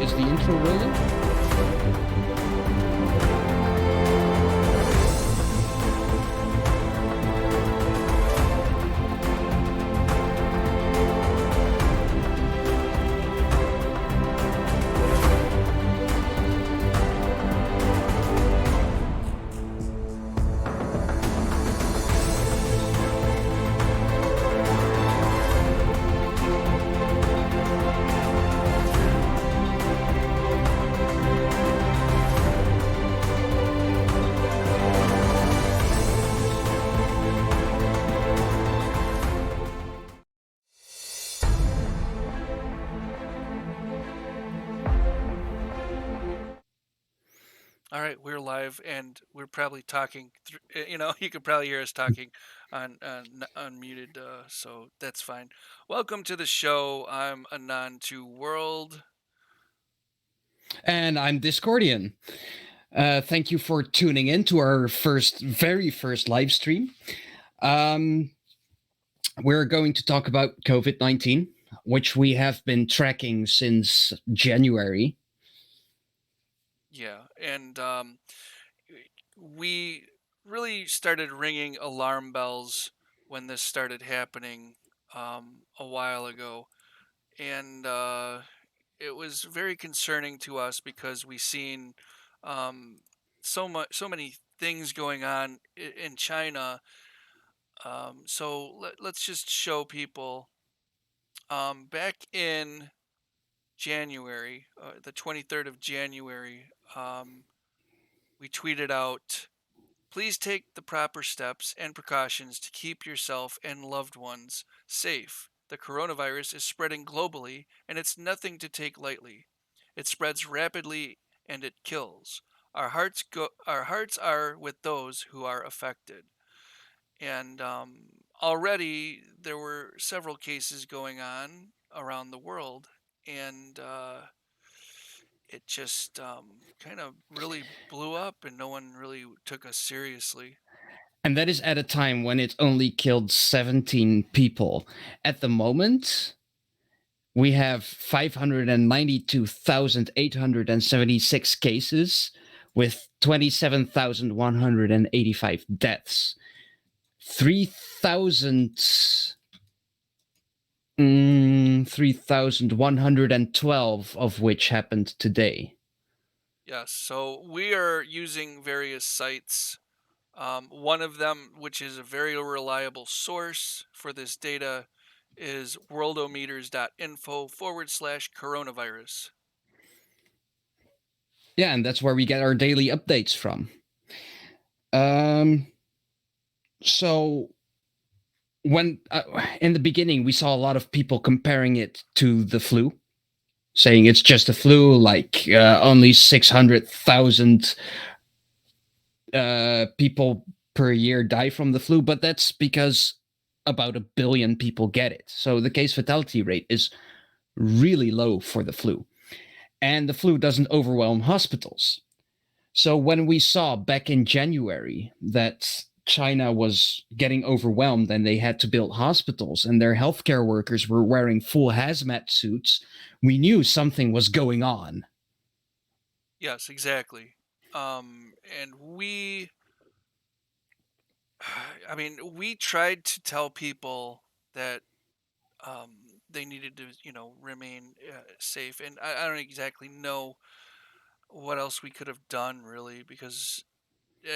Is the intro rolling? All right, we're live, and we're probably talking. You could probably hear us talking on unmuted, so that's fine. Welcome to the show. I'm Anon to World. And I'm Discordian. Thank you for tuning in to our very first live stream. Um, we're going to talk about COVID-19, which we have been tracking since January. Yeah, and we really started ringing alarm bells when this started happening a while ago, and it was very concerning to us because we seen um, so many things going on in China. So let's just show people. Back in January, the 23rd of January, we tweeted out, "Please take the proper steps and precautions to keep yourself and loved ones safe. The coronavirus is spreading globally, and it's nothing to take lightly. It spreads rapidly and it kills. Our hearts are with those who are affected." And already there were several cases going on around the world, and it just kind of really blew up, and no one really took us seriously. And that is at a time when it only killed 17 people. At the moment, we have 592,876 cases with 27,185 deaths. 3,112 of which happened today. Yes, so we are using various sites. One of them, which is a very reliable source for this data, is worldometers.info/coronavirus. Yeah, and that's where we get our daily updates from. Um, so when in the beginning we saw a lot of people comparing it to the flu, saying it's just a flu, like only 600,000 people per year die from the flu, but that's because about 1 billion people get it. So the case fatality rate is really low for the flu. And the flu doesn't overwhelm hospitals. So when we saw back in January that China was getting overwhelmed and they had to build hospitals and their healthcare workers were wearing full hazmat suits, we knew something was going on. Yes, exactly. And I mean, we tried to tell people that um, they needed to, remain safe. And I don't exactly know what else we could have done, really, because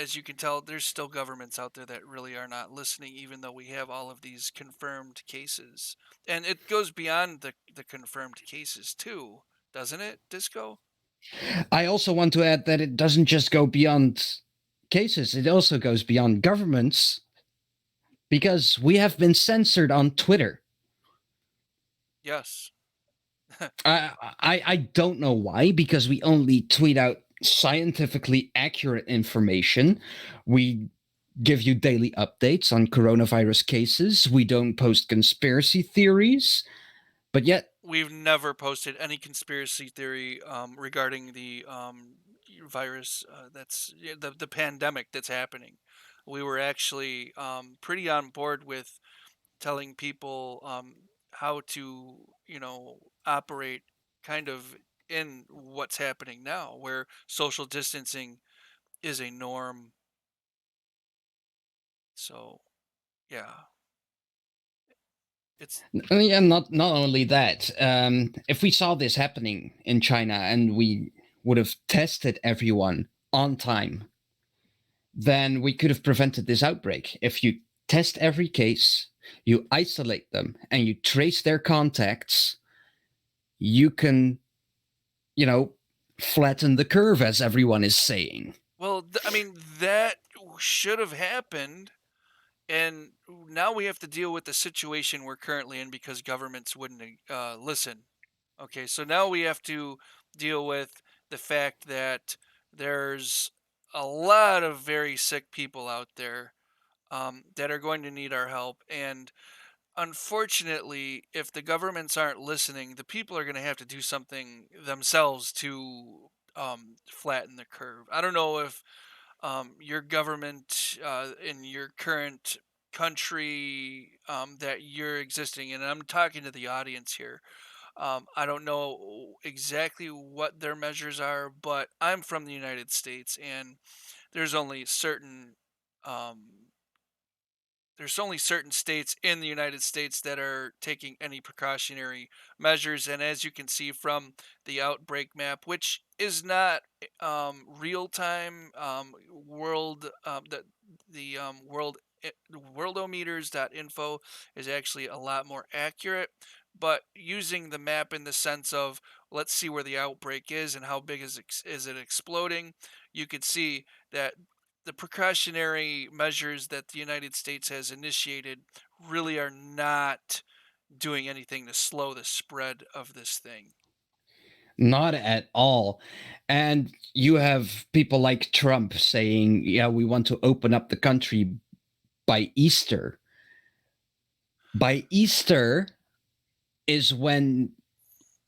as you can tell, there's still governments out there that really are not listening, even though we have all of these confirmed cases. And it goes beyond the confirmed cases, too, doesn't it, Disco? I also want to add that it doesn't just go beyond cases, it also goes beyond governments because we have been censored on Twitter. Yes. I don't know why, because we only tweet out scientifically accurate information. We give you daily updates on coronavirus cases. We don't post conspiracy theories, but yet, We've never posted any conspiracy theory regarding the virus that's yeah, the pandemic that's happening. We were actually pretty on board with telling people how to, operate kind of in what's happening now, where social distancing is a norm. So, yeah, it's Yeah, not only that. If we saw this happening in China and we would have tested everyone on time, then we could have prevented this outbreak. If you test every case, you isolate them, and you trace their contacts, you can, you know, flatten the curve, as everyone is saying. well, I mean, that should have happened. And now we have to deal with the situation we're currently in because governments wouldn't listen. Okay, so now we have to deal with the fact that there's a lot of very sick people out there that are going to need our help. And unfortunately, if the governments aren't listening, the people are going to have to do something themselves to flatten the curve. I don't know if your government in your current country that you're existing in. And I'm talking to the audience here. I don't know exactly what their measures are, but I'm from the United States, and there's only certain um, there's only certain states in the United States that are taking any precautionary measures. And as you can see from the outbreak map, which is not real time, world the worldometers.info is actually a lot more accurate. But using the map in the sense of let's see where the outbreak is and how big is it exploding, you could see that the precautionary measures that the United States has initiated really are not doing anything to slow the spread of this thing. Not at all. And you have people like Trump saying, yeah, we want to open up the country by Easter. By Easter is when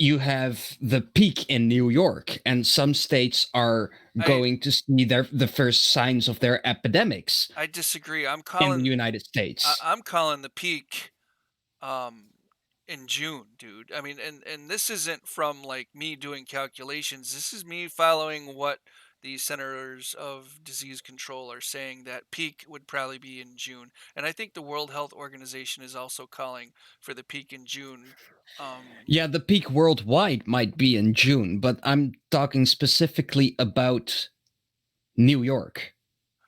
you have the peak in New York, and some states are I going to see the first signs of their epidemics I disagree. in the United States. I'm calling the peak um in June, dude. I mean, and this isn't from like me doing calculations. This is me following what the centers of disease control are saying that peak would probably be in June. And I think the World Health Organization is also calling for the peak in June. Yeah, the peak worldwide might be in June, but I'm talking specifically about New York.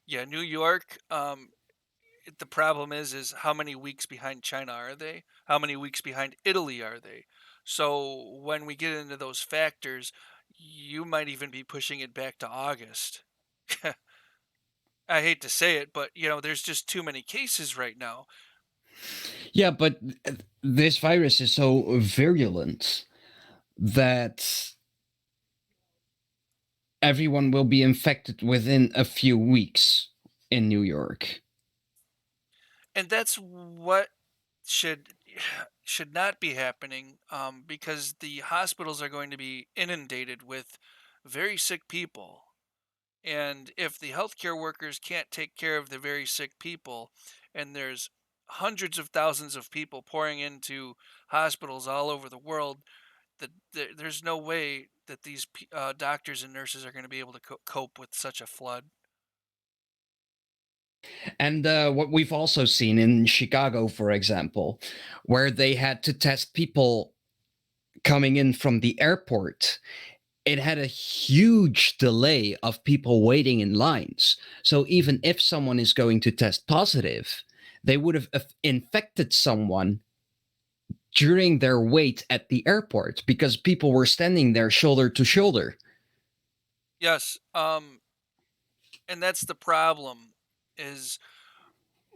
Yeah, New York, the problem is how many weeks behind China are they? How many weeks behind Italy are they? So when we get into those factors, you might even be pushing it back to August. I hate to say it, but there's just too many cases right now. Yeah, but this virus is so virulent that everyone will be infected within a few weeks in New York. And that's what should should not be happening, because the hospitals are going to be inundated with very sick people. And if the healthcare workers can't take care of the very sick people, and there's hundreds of thousands of people pouring into hospitals all over the world, there's no way that these doctors and nurses are going to be able to cope with such a flood. And what we've also seen in Chicago, for example, where they had to test people coming in from the airport, it had a huge delay of people waiting in lines. So even if someone is going to test positive, they would have infected someone during their wait at the airport because people were standing there shoulder to shoulder. Yes, and that's the problem. Is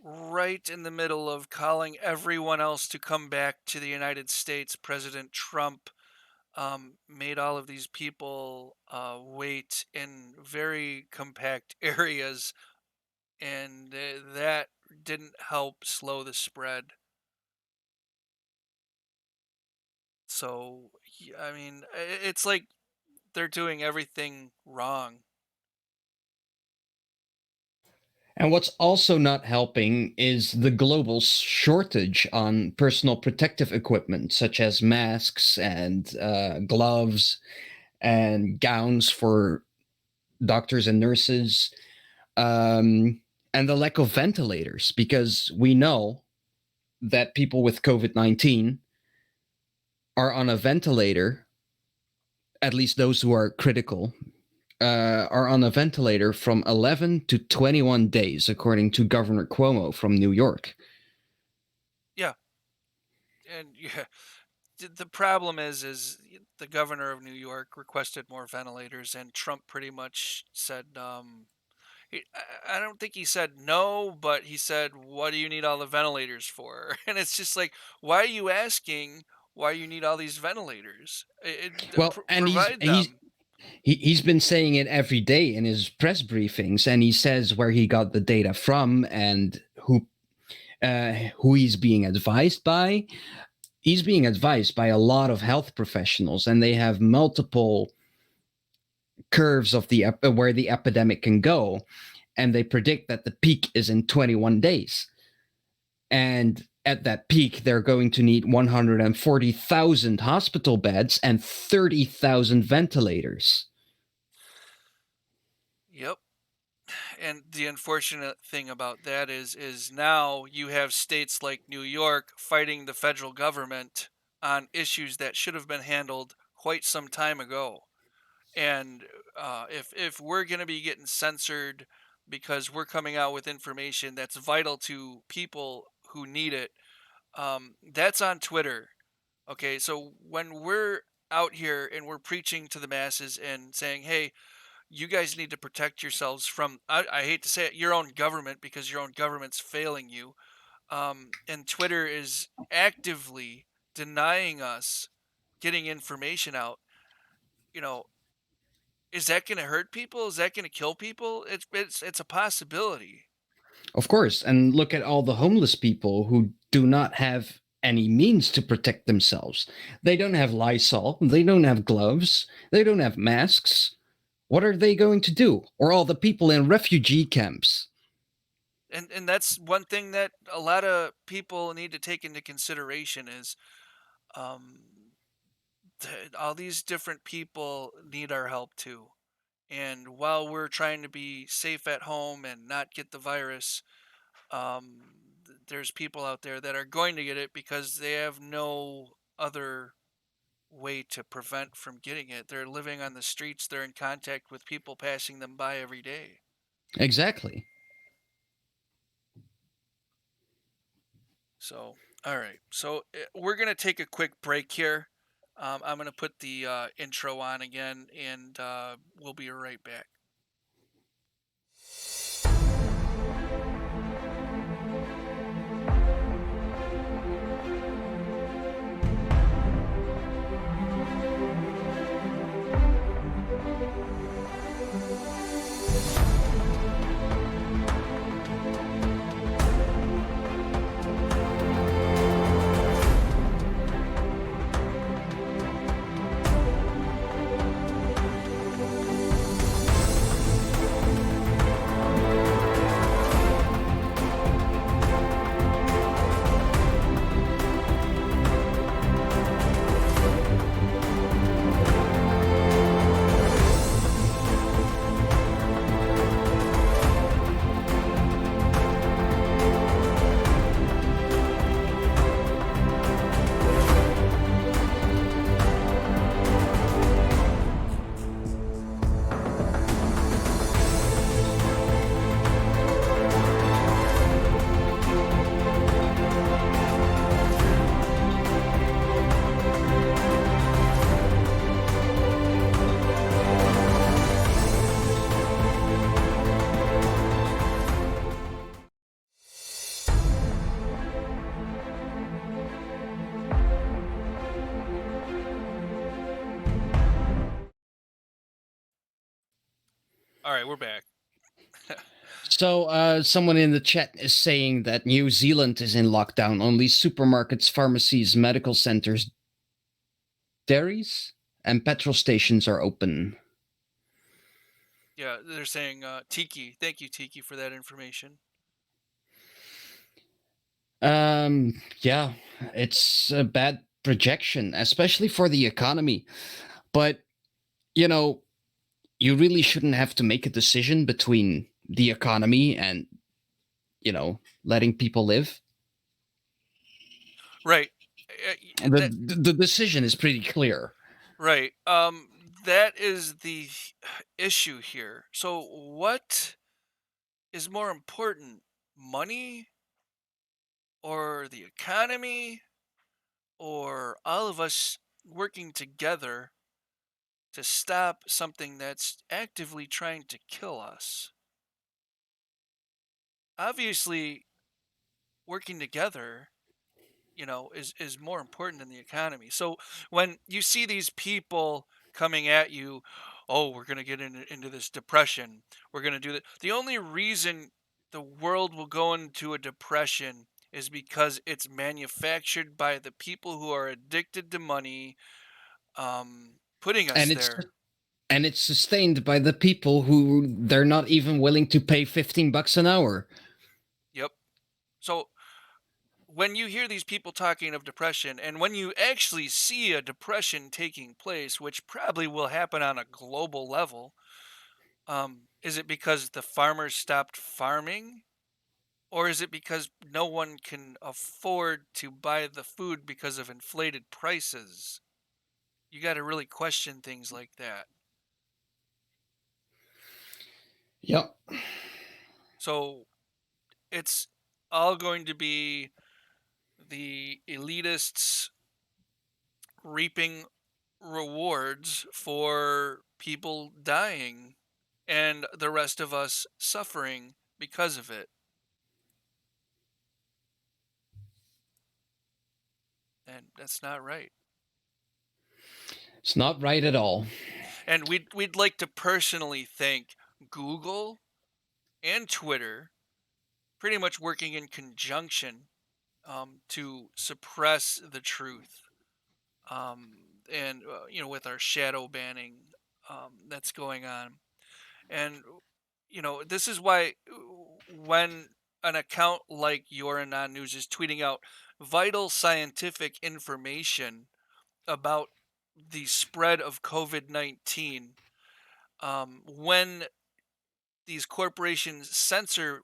right in the middle of calling everyone else to come back to the United States, President Trump made all of these people wait in very compact areas, and that didn't help slow the spread. So, I mean, it's like they're doing everything wrong. And what's also not helping is the global shortage on personal protective equipment, such as masks and gloves. and gowns for doctors and nurses, um, and the lack of ventilators, because we know that people with COVID-19 are on a ventilator, at least those who are critical, are on a ventilator from 11 to 21 days, according to Governor Cuomo from New York. Yeah, and yeah, the problem is the governor of New York requested more ventilators, and Trump pretty much said, I don't think he said no, but he said, "What do you need all the ventilators for?" And it's just like, why are you asking why you need all these ventilators? Well, and Provide them. he's been saying it every day in his press briefings, and he says where he got the data from and who he's being advised by. He's being advised by a lot of health professionals, and they have multiple curves of the where the epidemic can go, and they predict that the peak is in 21 days. And at that peak, they're going to need 140,000 hospital beds and 30,000 ventilators. Yep. And the unfortunate thing about that is now you have states like New York fighting the federal government on issues that should have been handled quite some time ago. And if we're going to be getting censored because we're coming out with information that's vital to people who need it, that's on Twitter. Okay, so when we're out here and we're preaching to the masses and saying, "Hey, you guys need to protect yourselves from," I hate to say it, your own government, because your own government's failing you. And Twitter is actively denying us getting information out. You know, is that going to hurt people? Is that going to kill people? It's a possibility. Of course, and look at all the homeless people who do not have any means to protect themselves. They don't have Lysol, they don't have gloves, they don't have masks. What are they going to do? Or all the people in refugee camps? And that's one thing that a lot of people need to take into consideration is, um, all these different people need our help too. And while we're trying to be safe at home and not get the virus, there's people out there that are going to get it because they have no other way to prevent from getting it. They're living on the streets, they're in contact with people passing them by every day. Exactly. So, all right. So, we're going to take a quick break here. I'm going to put the intro on again, and we'll be right back. All right, we're back. So, someone in the chat is saying that New Zealand is in lockdown. Only supermarkets, pharmacies, medical centers, dairies, and petrol stations are open. Yeah, they're saying Tiki. Thank you, Tiki, for that information. Yeah, it's a bad projection, especially for the economy. But you know, you really shouldn't have to make a decision between the economy and, letting people live. Right. The That the decision is pretty clear. right. That is the issue here. So what is more important, money or the economy or all of us working together to stop something that's actively trying to kill us? Obviously, working together, is more important than the economy. So when you see these people coming at you, oh, we're going to get into this depression, we're going to do that. The only reason the world will go into a depression is because it's manufactured by the people who are addicted to money, putting us and it's there. and it's sustained by the people who they're not even willing to pay $15 an hour. Yep. So when you hear these people talking of depression, and when you actually see a depression taking place, which probably will happen on a global level, is it because the farmers stopped farming? Or is it because no one can afford to buy the food because of inflated prices? You got to really question things like that. Yep. So it's all going to be the elitists reaping rewards for people dying and the rest of us suffering because of it. And that's not right. It's not right at all. And we'd like to personally thank Google and Twitter, pretty much working in conjunction, to suppress the truth. And with our shadow banning, that's going on. And this is why when an account like YourAnonNews is tweeting out vital scientific information about the spread of COVID-19, when these corporations censor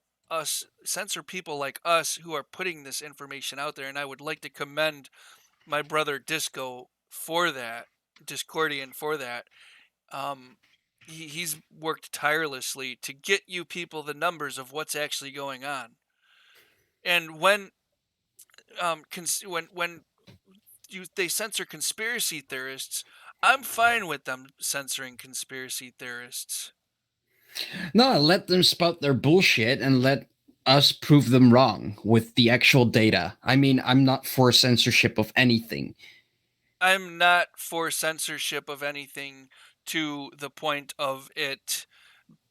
people like us who are putting this information out there, and I would like to commend my brother Disco for that, Discordian for that. um, he's worked tirelessly to get you people the numbers of what's actually going on. And when they censor conspiracy theorists, I'm fine with them censoring conspiracy theorists. No, let them spout their bullshit and let us prove them wrong with the actual data. I mean, I'm not for censorship of anything. I'm not for censorship of anything to the point of it.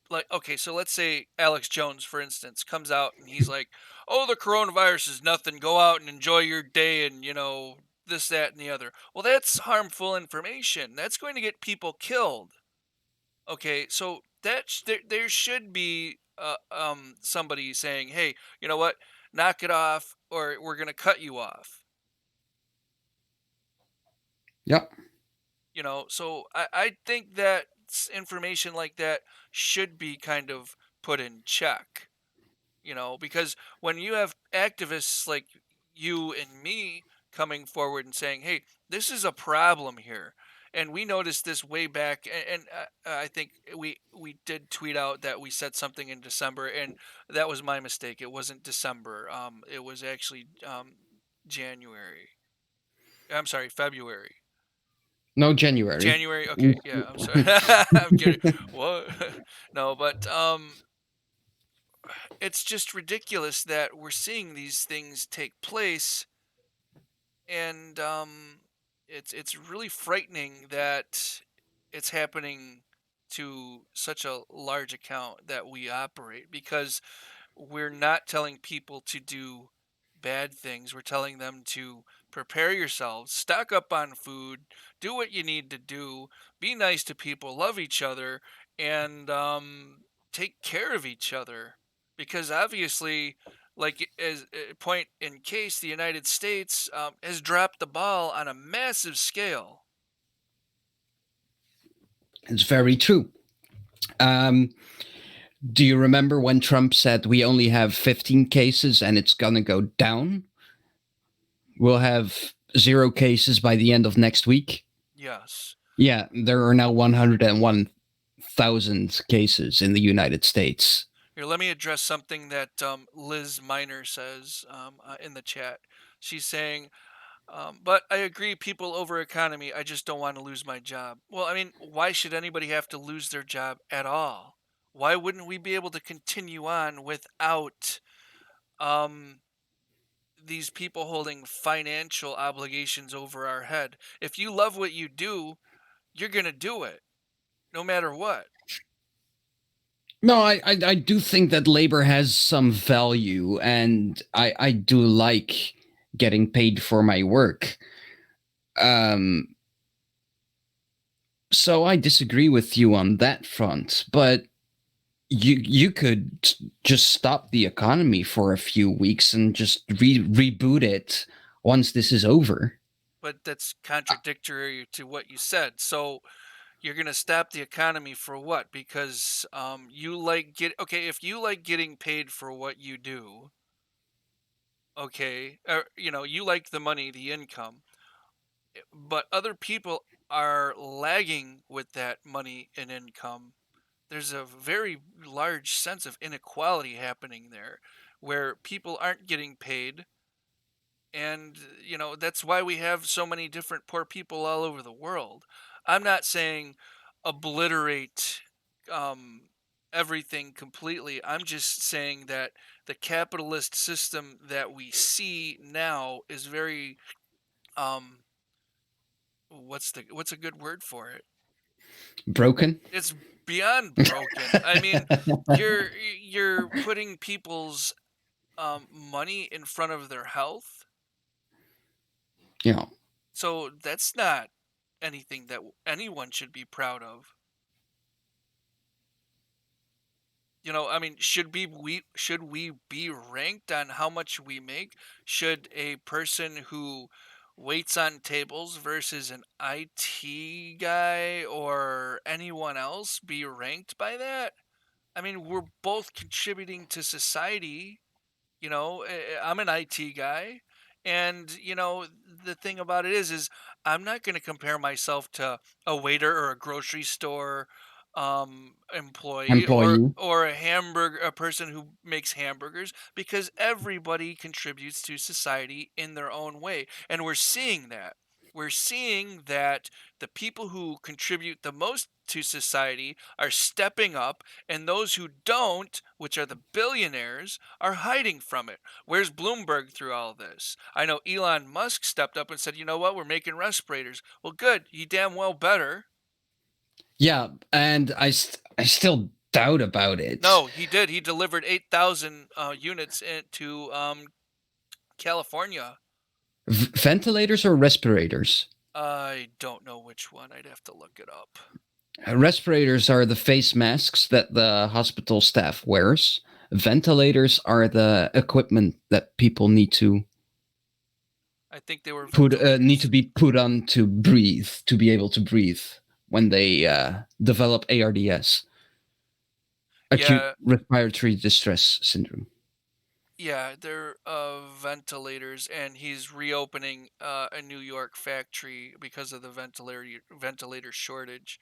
Like, okay, so let's say Alex Jones, for instance, comes out and he's like, oh, the coronavirus is nothing, go out and enjoy your day, and this, that, and the other. Well, that's harmful information, that's going to get people killed. Okay, so there should be somebody saying, hey, you know what, knock it off, or we're going to cut you off. Yep. So I think that information like that should be kind of put in check. Because when you have activists like you and me coming forward and saying, hey, this is a problem here, and we noticed this way back, and I think we did tweet out that we said something in December, and that was my mistake. It wasn't December. It was actually January. I'm sorry, February. No, January. January. Okay, yeah. I'm sorry. I'm kidding. What? No, but it's just ridiculous that we're seeing these things take place, and it's really frightening that it's happening to such a large account that we operate, because we're not telling people to do bad things. We're telling them to prepare yourselves, stock up on food, do what you need to do, be nice to people, love each other, and take care of each other. Because obviously, like as a point in case, the United States has dropped the ball on a massive scale. It's very true. Um, do you remember when Trump said we only have 15 cases and it's going to go down? We'll have 0 cases by the end of next week. Yes. Yeah, there are now 101,000 cases in the United States. Here, let me address something that Liz Miner says in the chat. She's saying, but I agree, people over economy. I just don't want to lose my job. Well, I mean, why should anybody have to lose their job at all? Why wouldn't we be able to continue on without um, these people holding financial obligations over our head? If you love what you do, you're going to do it no matter what. No, I do think that labor has some value, and I do like getting paid for my work. Um, so I disagree with you on that front, but you could just stop the economy for a few weeks and just reboot it once this is over. But that's contradictory to what you said. So you're going to stop the economy for what? Because you like okay, if you like getting paid for what you do, okay, or you like the money, the income, but other people are lagging with that money and income. There's a very large sense of inequality happening there where people aren't getting paid, and that's why we have so many different poor people all over the world. I'm not saying obliterate um, everything completely. I'm just saying that the capitalist system that we see now is very um, what's a good word for it? Broken? It's beyond broken. I mean, you're putting people's money in front of their health. Yeah. So that's not anything that anyone should be proud of. I mean, should we be ranked on how much we make? Should a person who waits on tables versus an IT guy or anyone else be ranked by that? I mean, we're both contributing to society. I'm an IT guy, and the thing about it is I'm not going to compare myself to a waiter or a grocery store employee Employee. or a person who makes hamburgers, because everybody contributes to society in their own way, and we're seeing that the people who contribute the most to society are stepping up, and those who don't, which are the billionaires, are hiding from it. Where's Bloomberg through all this? I know Elon Musk stepped up and said, you know what, we're making respirators. Well, good. He damn well better. Yeah, and I still doubt about it. No, he did. He delivered 8,000 units to California. Ventilators or respirators? I don't know which one. I'd have to look it up. Respirators are the face masks that the hospital staff wears. Ventilators are the equipment that people need to I think they were need to ventilators. be put on to breathe, to be able to breathe when they develop ARDS, acute Yeah, respiratory distress syndrome. yeah, they're ventilators, and he's reopening a New York factory because of the ventilator shortage.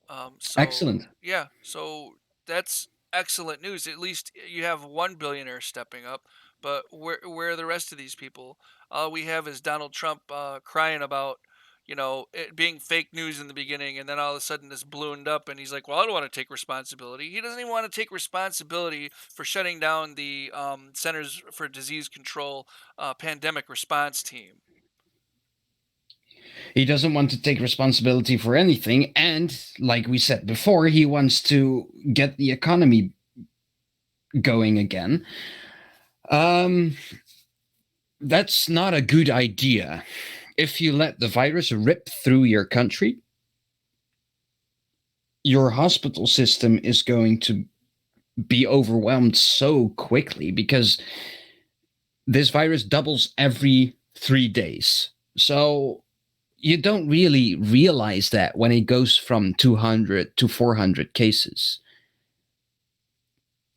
So Excellent. yeah, so that's excellent news. At least you have one billionaire stepping up. But where are the rest of these people? All we have is Donald Trump crying about it being fake news in the beginning, and then all of a sudden this ballooned up, and he's like, "Well, I don't want to take responsibility." He doesn't even want to take responsibility for shutting down the Centers for Disease Control pandemic response team. He doesn't want to take responsibility for anything, and like we said before, he wants to get the economy going again. Um, that's not a good idea. If you let the virus rip through your country, your hospital system is going to be overwhelmed so quickly because this virus doubles every 3 days. So you don't really realize that when it goes from 200 to 400 cases.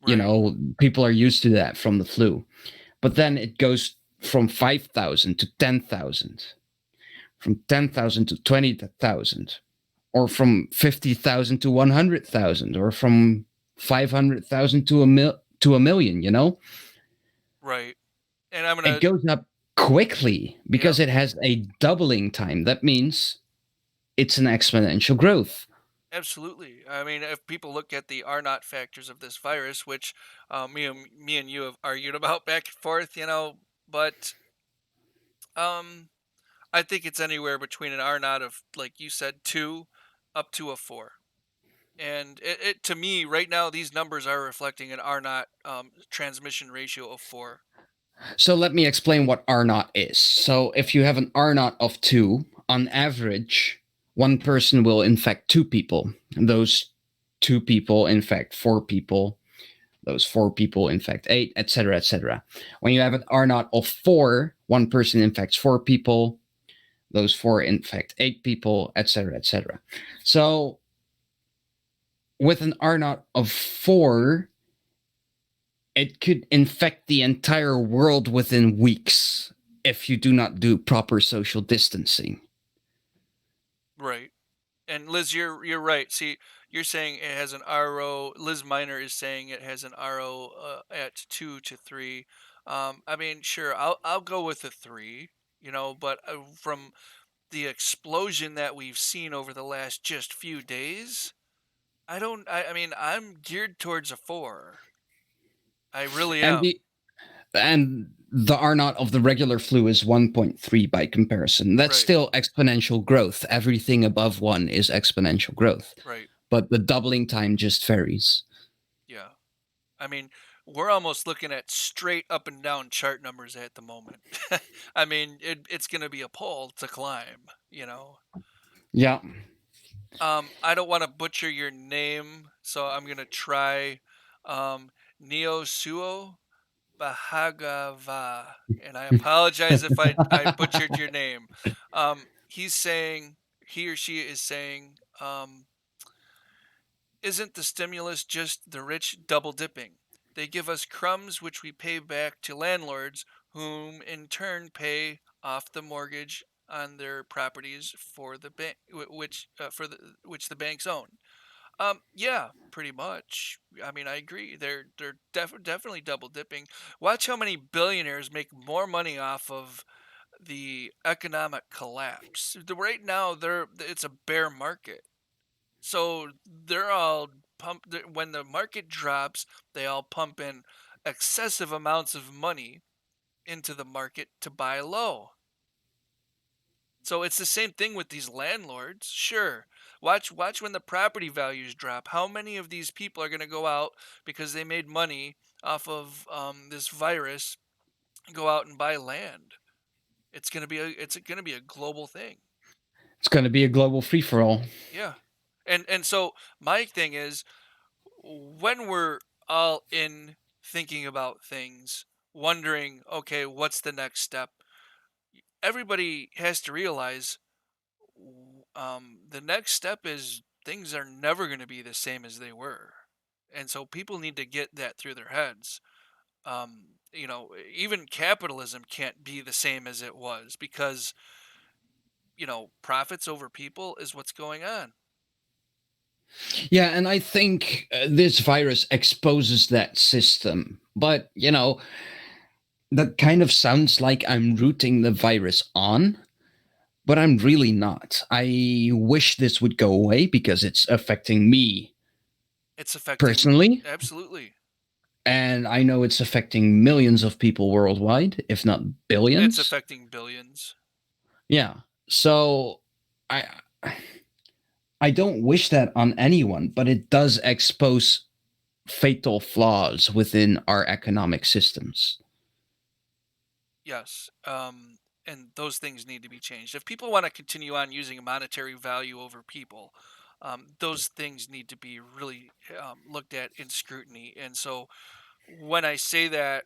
You Right. know, people are used to that from the flu. But then it goes from 5,000 to 10,000, from 10,000 to 20,000, or from 50,000 to 100,000, or from 500,000 to a million, you know? Right. And I'm It gonna. goes up quickly Yep. because it has a doubling time. That means it's an exponential growth. Absolutely. I mean, if people look at the R naught factors of this virus, which me and you have argued about back and forth, but um, I think it's anywhere between an R naught of, like you said, 2 up to a 4. And it to me right now, these numbers are reflecting an R naught transmission ratio of 4. So let me explain what R naught is. So if you have an R naught of 2, on average, one person will infect 2 people. And those 2 people infect 4 people. Those 4 people infect 8, etc., etc. When you have an R naught of 4, one person infects 4 people. Those 4 infect 8 people, etc., etc. So with an R naught of 4, it could infect the entire world within weeks if you do not do proper social distancing. Right. And Liz, you're right. See, you're saying it has an RO. Liz Miner is saying it has an RO at 2 to 3. I mean, sure, I'll go with a 3. But from the explosion that we've seen over the last just few days, I don't. I mean, I'm geared towards a 4. I really And am. the R naught of the regular flu is 1.3 by comparison. That's Right. still exponential growth. Everything above 1 is exponential growth. Right. But the doubling time just varies. Yeah. I mean, we're almost looking at straight up and down chart numbers at the moment. I mean, it's going to be a pole to climb. Yeah. I don't want to butcher your name, so I'm going to try Neosuo Bahagava. And I apologize if I butchered your name. He or she is saying, isn't the stimulus just the rich double dipping? They give us crumbs which we pay back to landlords, whom in turn pay off the mortgage on their properties for the bank, which the banks own. Yeah, pretty much. I mean, I agree. They're definitely double dipping. Watch how many billionaires make more money off of the economic collapse. Right now, it's a bear market. So they're all when the market drops, they all pump in excessive amounts of money into the market to buy low. So it's the same thing with these landlords. Sure. Watch when the property values drop. How many of these people are going to go out because they made money off of this virus, go out and buy land? It's going to be a global thing. It's going to be a global free for all. Yeah. And so my thing is, when we're all in thinking about things, wondering, okay, what's the next step? Everybody has to realize the next step is things are never going to be the same as they were. And so people need to get that through their heads. Even capitalism can't be the same as it was because, profits over people is what's going on. Yeah, and I think this virus exposes that system. But, that kind of sounds like I'm rooting the virus on, but I'm really not. I wish this would go away because it's affecting me It's affecting, personally, absolutely. and I know it's affecting millions of people worldwide, if not It's billions. affecting billions. Yeah. So I I don't wish that on anyone, but it does expose fatal flaws within our economic systems. Yes. And those things need to be changed. If people want to continue on using a monetary value over people, those things need to be really looked at in scrutiny. And so when I say that,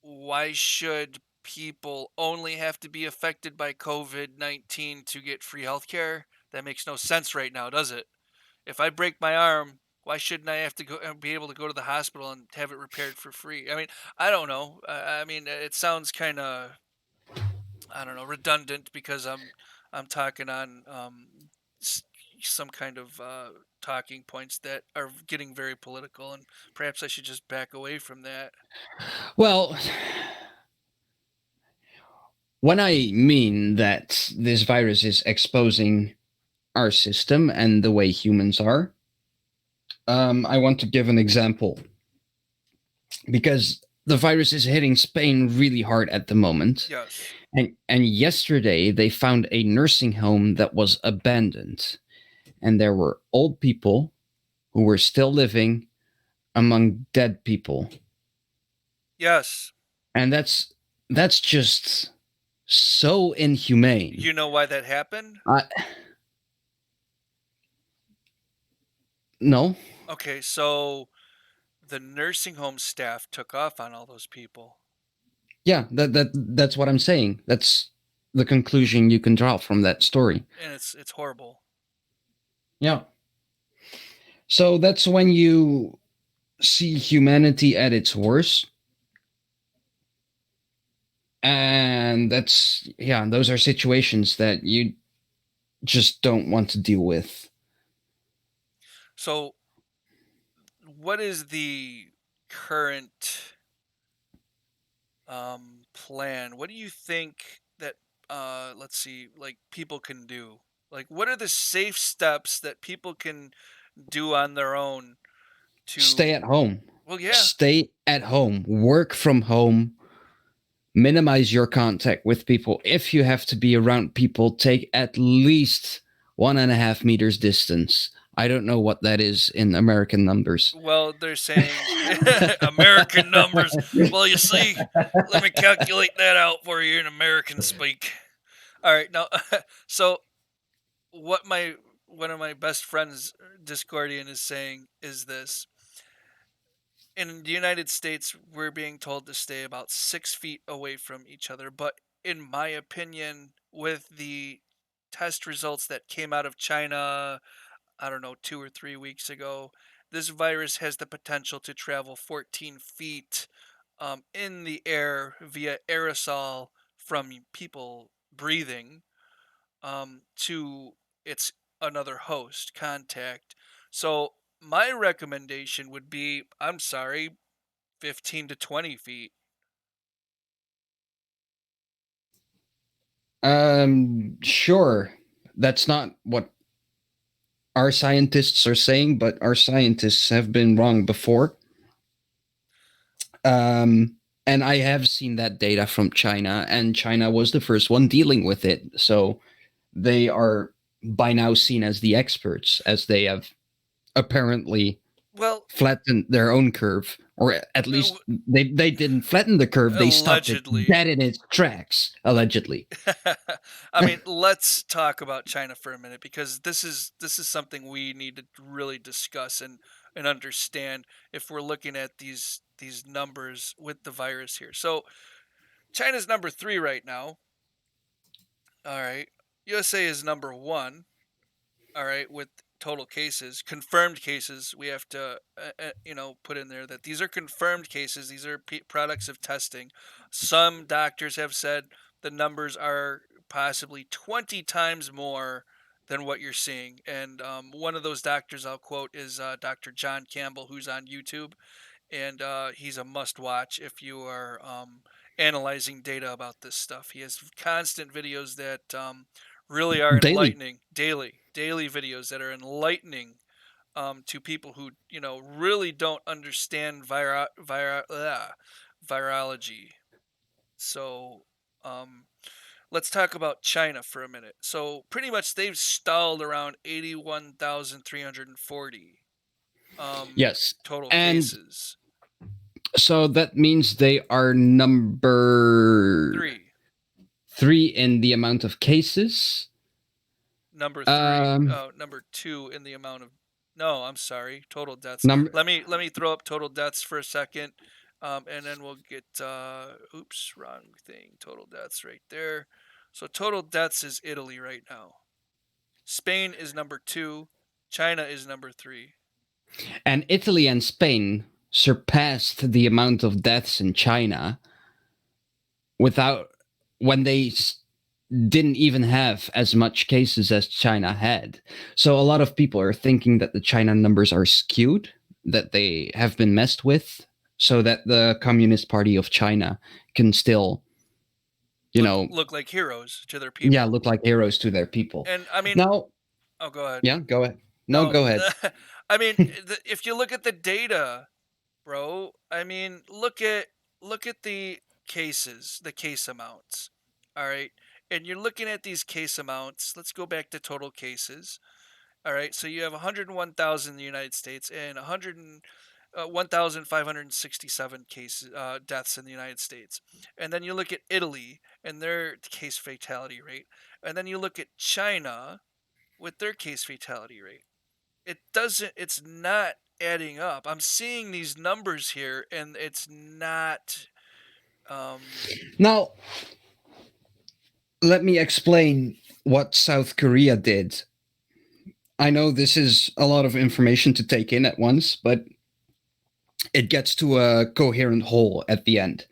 why should people only have to be affected by COVID-19 to get free healthcare? That makes no sense right now, does it? If I break my arm, why shouldn't I have to go and be able to go to the hospital and have it repaired for free? I mean, I don't know. I mean, it sounds kind of, I don't know, redundant because I'm talking on s- some kind of talking points that are getting very political, and perhaps I should just back away from that. Well, when I mean that this virus is exposing our system and the way humans are, I want to give an example because the virus is hitting Spain really hard at the moment. Yes. And yesterday they found a nursing home that was abandoned, and there were old people who were still living among dead people, Yes. and that's just so inhumane. You know why that happened? I no, Okay, so the nursing home staff took off on all those people. yeah, that's what I'm saying. That's the conclusion you can draw from that story. And it's horrible. Yeah. So that's when you see humanity at its worst. And that's, yeah, those are situations that you just don't want to deal with. So what is the current plan? What do you think that let's see, like people can do? Like what are the safe steps that people can do on their own Stay to at home. well yeah. Stay at home. Work from home. Minimize your contact with people. If you have to be around people, take at least 1.5 meters distance. I don't know what that is in American numbers. Well, they're saying American numbers. Well, you see, let me calculate that out for you in American speak. All right, now, so what my one of my best friends, Discordian, is saying is this: in the United States, we're being told to stay about 6 feet away from each other. But in my opinion, with the test results that came out of China, I don't know, 2 or 3 weeks ago, this virus has the potential to travel 14 feet in the air via aerosol from people breathing to its another host contact. So my recommendation would be, I'm sorry, 15 to 20 feet. Sure. That's not what our scientists are saying, but our scientists have been wrong before. Um, and I have seen that data from China, and China was the first one dealing with it. So they are by now seen as the experts, as they have apparently Well, flattened their own curve, or at least they didn't flatten the curve. They stopped it allegedly. dead in its tracks, allegedly. I mean, let's talk about China for a minute because this is something we need to really discuss and understand if we're looking at these numbers with the virus here. So China's number 3 right now. All right. USA is number 1. All right, with total cases, confirmed cases, we have to put in there that these are confirmed cases. These are products of testing. Some doctors have said the numbers are possibly 20 times more than what you're seeing, and one of those doctors I'll quote is Dr. John Campbell, who's on YouTube, and he's a must watch if you are analyzing data about this stuff. He has constant videos that really are Daily. enlightening, daily videos that are enlightening to people who really don't understand virology. So let's talk about China for a minute. So pretty much they've stalled around 81,340 Yes. total And cases. so that means they are number 3. 3 in the amount of cases. Number 3. Um, Oh, number 2 in the amount of. No, I'm sorry. Total deaths. number Let me throw up total deaths for a second. And then we'll get, oops, wrong thing. Total deaths right there. So total deaths is Italy right now. Spain is number 2. China is number 3. And Italy and Spain surpassed the amount of deaths in China without when they didn't even have as much cases as China had. So a lot of people are thinking that the China numbers are skewed, that they have been messed with, so that the Communist Party of China can still, you know, Look like heroes to their yeah, people. look like heroes to their people. And I mean, Now, oh, go ahead. yeah, go ahead. No, No, go ahead. I mean, if you look at the data, bro, I mean, look at the cases, the case amounts. All right. And you're looking at these case amounts. Let's go back to total cases. All right. So you have 101,000 in the United States and 1,567 cases, deaths in the United States. And then you look at Italy and their case fatality rate. And then you look at China with their case fatality rate. It's not adding up. I'm seeing these numbers here and it's not. Now, let me explain what South Korea did. I know this is a lot of information to take in at once, but it gets to a coherent whole at the end.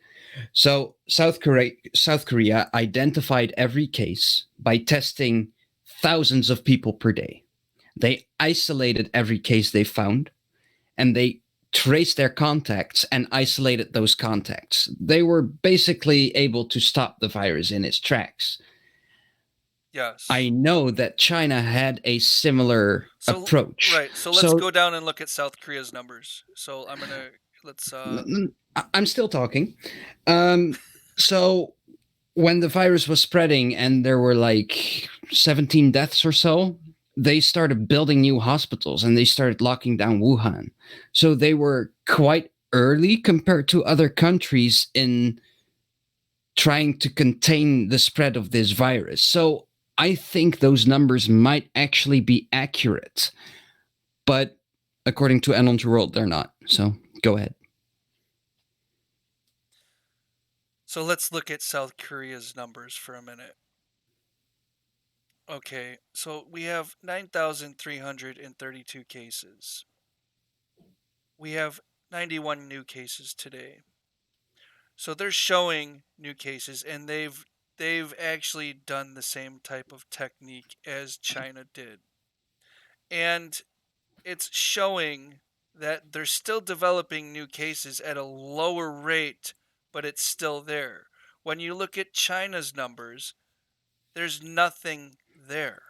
So South Korea identified every case by testing thousands of people per day. They isolated every case they found, and they traced their contacts and isolated those contacts. They were basically able to stop the virus in its tracks. I Yes. know that China had a similar So approach. right. So let's So go down and look at South Korea's numbers. So let's I'm still talking. Um, so when the virus was spreading and there were like 17 deaths or so, they started building new hospitals and they started locking down Wuhan. So they were quite early compared to other countries in trying to contain the spread of this virus. So I think those numbers might actually be accurate. But according to Anon's World, they're not. So go ahead. so let's look at South Korea's numbers for a minute. Okay. So we have 9,332 cases. We have 91 new cases today. So they're showing new cases and they've actually done the same type of technique as China did. And it's showing that they're still developing new cases at a lower rate, but it's still there. When you look at China's numbers, there's nothing there.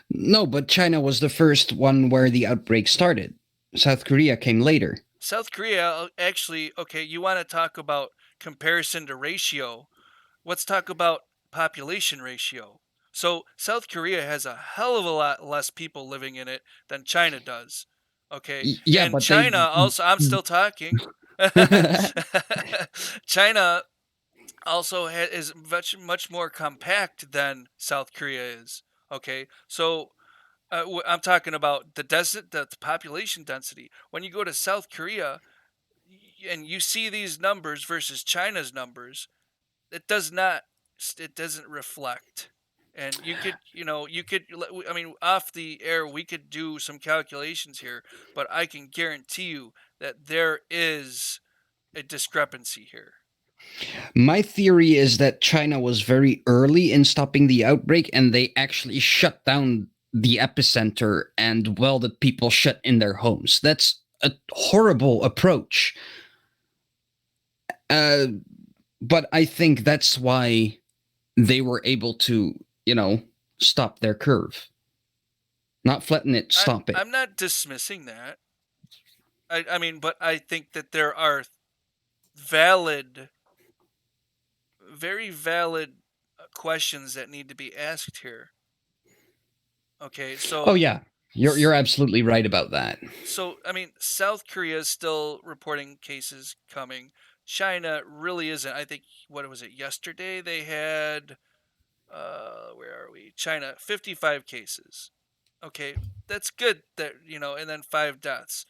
No, but China was the first one where the outbreak started. South Korea came later. South Korea, actually, okay, you want to talk about comparison to ratio. Let's talk about population ratio. So South Korea has a hell of a lot less people living in it than China does. Okay. Yeah, And but they. China also, I'm still talking. China also is much more compact than South Korea is. Okay. So I'm talking about the population density. When you go to South Korea and you see these numbers versus China's numbers, it does not it doesn't reflect. And you could I mean, off the air we could do some calculations here, but I can guarantee you that there is a discrepancy here. My theory is that China was very early in stopping the outbreak and they actually shut down the epicenter and welded people shut in their homes. That's a horrible approach. Uh, but I think that's why they were able to, stop their curve. Not flatten it, stop it. I'm not dismissing that. I mean, but I think that there are valid, very valid questions that need to be asked here. Okay, Oh yeah, you're absolutely right about that. so I mean, South Korea is still reporting cases coming. China really isn't. I think what was it yesterday? They had where are we? China 55 cases. Okay, that's good. That and then 5 deaths.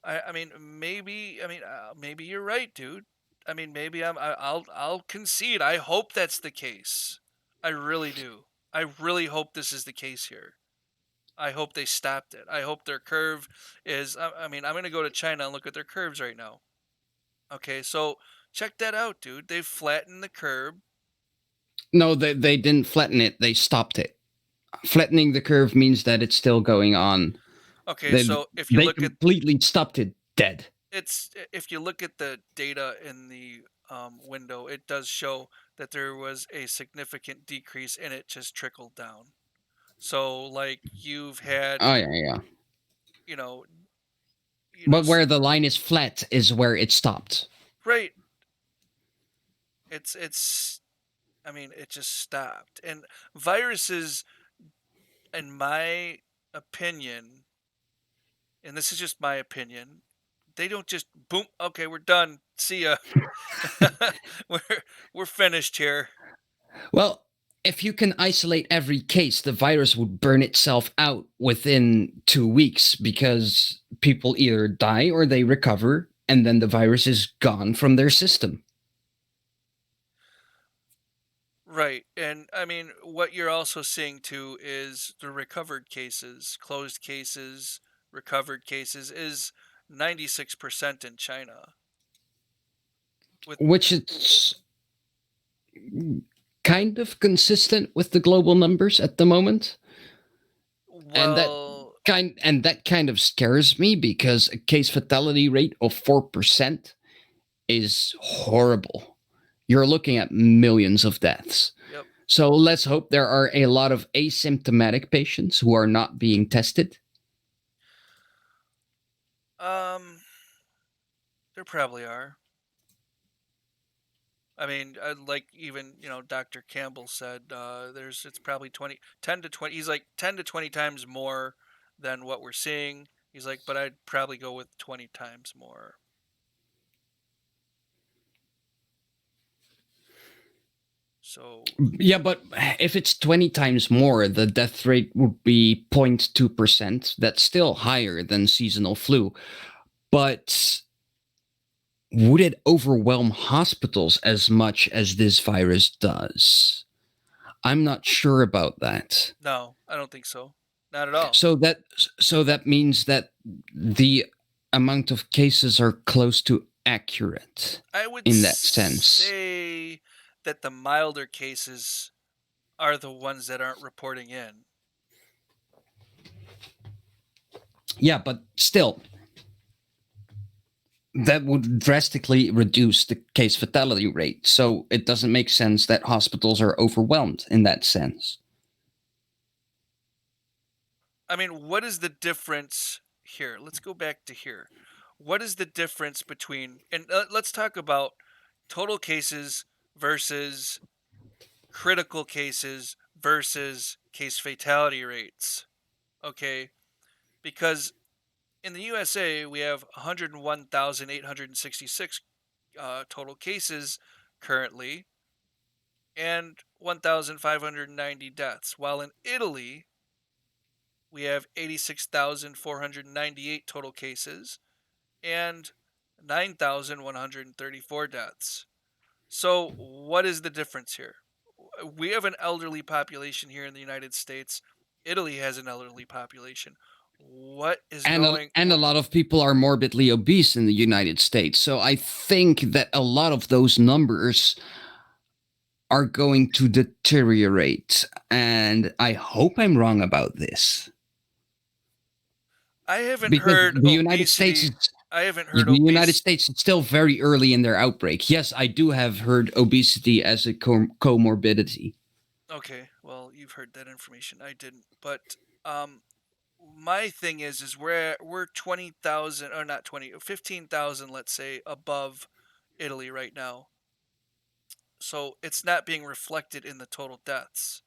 I mean, maybe. I mean, maybe you're right, dude. I mean, maybe I'll concede. I hope that's the case. I really do. I really hope this is the case here. I hope they stopped it. I hope their curve is. I mean, I'm gonna go to China and look at their curves right now. Okay, so check that out, dude. They've flattened the curve. No, they didn't flatten it. They stopped it. Flattening the curve means that it's still going on. Okay, They so if you they look at completely stopped it dead. if you look at the data in the window, it does show that there was a significant decrease and it just trickled down. So like you've had, Oh yeah, yeah. you know, you know, But where the line is flat is where it stopped. right. It's I mean, it just stopped. And viruses, in my opinion, and this is just my opinion, they don't just boom, okay, we're done. See ya. we're we're finished here. Well, if you can isolate every case, the virus would burn itself out within 2 weeks because people either die or they recover, and then the virus is gone from their system. Right. And I mean, what you're also seeing too is the recovered cases, closed cases, recovered cases is 96% in China. With Which is kind of consistent with the global numbers at the moment. And that well, kind of scares me because a case fatality rate of 4% is horrible. You're looking at millions of deaths. yep. So let's hope there are a lot of asymptomatic patients who are not being tested. Um, there probably are. I mean, like even, Dr. Campbell said it's probably 20, 10 to 20. He's like 10 to 20 times more than what we're seeing. He's like, but I'd probably go with 20 times more. So, Yeah, but if it's 20 times more, the death rate would be 0.2%. That's still higher than seasonal flu. But would it overwhelm hospitals as much as this virus does? I'm not sure about that. no, I don't think so. Not at all. So that so that means that the amount of cases are close to accurate I would in that sense. say that the milder cases are the ones that aren't reporting in. Yeah, but still, that would drastically reduce the case fatality rate. So it doesn't make sense that hospitals are overwhelmed in that sense. I mean, what is the difference here? Let's go back to here. What is the difference between, and let's talk about total cases versus critical cases versus case fatality rates? Okay, because in the USA, we have 101,866 total cases currently and 1,590 deaths, while in Italy, we have 86,498 total cases and 9,134 deaths. So, what is the difference here? We have an elderly population here in the United States. Italy has an elderly population. What is going And a lot of people are morbidly obese in the United States. So I think that a lot of those numbers are going to deteriorate. And I hope I'm wrong about this. I haven't Because heard the United States obesity. is I haven't the heard United obese. States is still very early in their outbreak. Yes, I do have heard obesity as a comorbidity. Okay, well, you've heard that information. I didn't. But my thing is we're 20,000 or not 20, 15,000, let's say, above Italy right now. So it's not being reflected in the total deaths.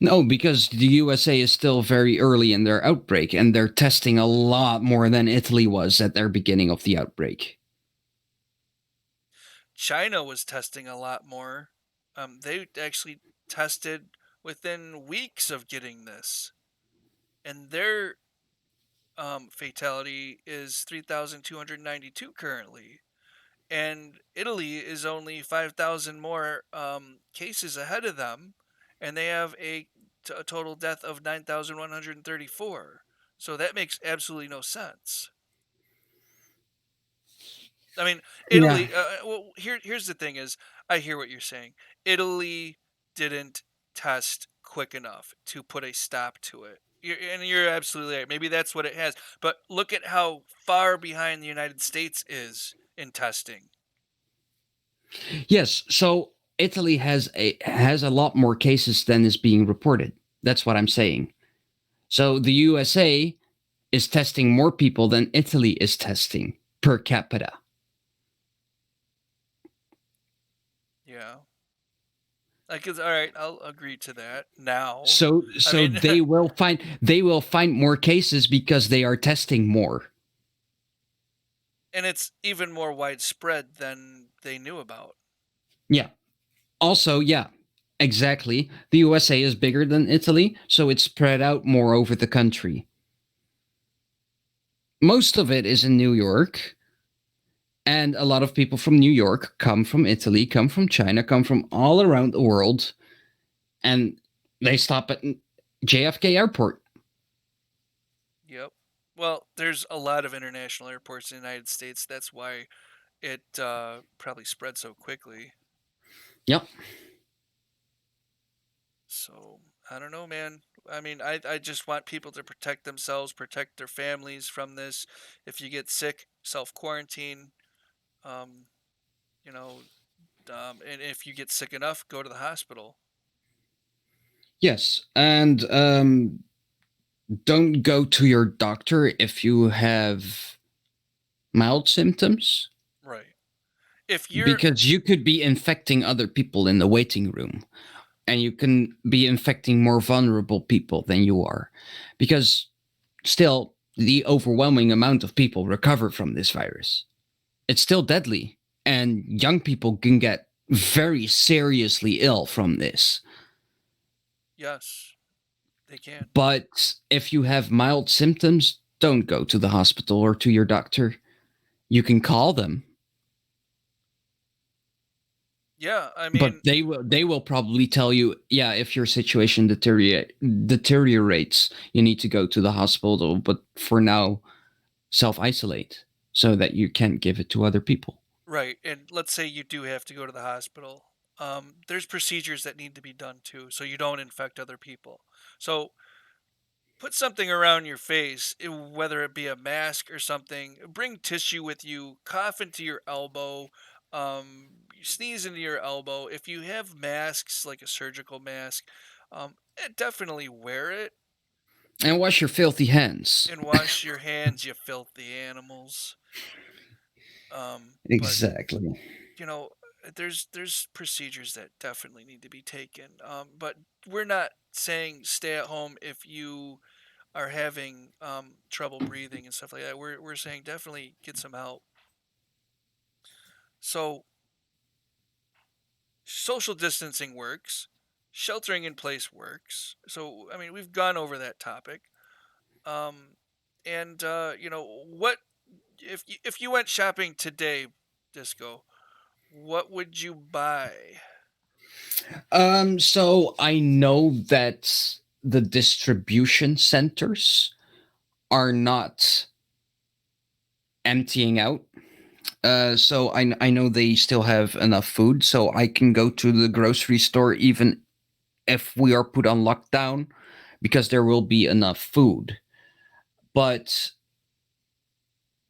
No, because the USA is still very early in their outbreak and they're testing a lot more than Italy was at their beginning of the outbreak. China was testing a lot more. They actually tested within weeks of getting this, and their fatality is 3,292 currently, and Italy is only 5,000 more cases ahead of them, and they have a total death of 9,134. So that makes absolutely no sense. I mean, Yeah. Italy. Well, here's the thing: is I hear what you're saying. Italy didn't test quick enough to put a stop to it. And you're absolutely right. Maybe that's what it has. But look at how far behind the United States is in testing. Yes. So Italy has a lot more cases than is being reported. That's what I'm saying. So the USA is testing more people than Italy is testing per capita. Yeah. Like, it's all right. I'll agree to that now. So I so mean, they will find more cases because they are testing more. and it's even more widespread than they knew about. Yeah. Also, yeah, exactly. The USA is bigger than Italy, so it's spread out more over the country. Most of it is in New York, and a lot of people from New York come from Italy, come from China, come from all around the world, and they stop at JFK Airport. Yep. Well, there's a lot of international airports in the United States. That's why it probably spread so quickly. Yep. So I don't know, man. I mean, I just want people to protect themselves, protect their families from this. If you get sick, self quarantine. Um, you know, and if you get sick enough, go to the hospital. Yes, and don't go to your doctor if you have mild symptoms Right. If you're because you could be infecting other people in the waiting room and you can be infecting more vulnerable people than you are because still the overwhelming amount of people recover from this virus. It's still deadly and young people can get very seriously ill from this. yes, they can. But if you have mild symptoms, don't go to the hospital or to your doctor. You can call them, Yeah, I but mean, they will probably tell you, yeah, if your situation deteriorates, you need to go to the hospital. But for now, self isolate so that you can't give it to other people. right. And let's say you do have to go to the hospital. There's procedures that need to be done too, so you don't infect other people. So put something around your face, whether it be a mask or something. Bring tissue with you. Cough into your elbow. Sneeze into your elbow. If you have masks, like a surgical mask, definitely wear it And wash your filthy hands. and wash your hands, you filthy animals. But Exactly. you know, there's procedures that definitely need to be taken. But we're not saying stay at home if you are having trouble breathing and stuff like that. We're saying definitely get some help. So social distancing works, sheltering in place works. So I mean we've gone over that topic. Um, and what if you went shopping today, Disco? What would you buy? So I know that the distribution centers are not emptying out. So I know they still have enough food, so I can go to the grocery store even if we are put on lockdown because there will be enough food. But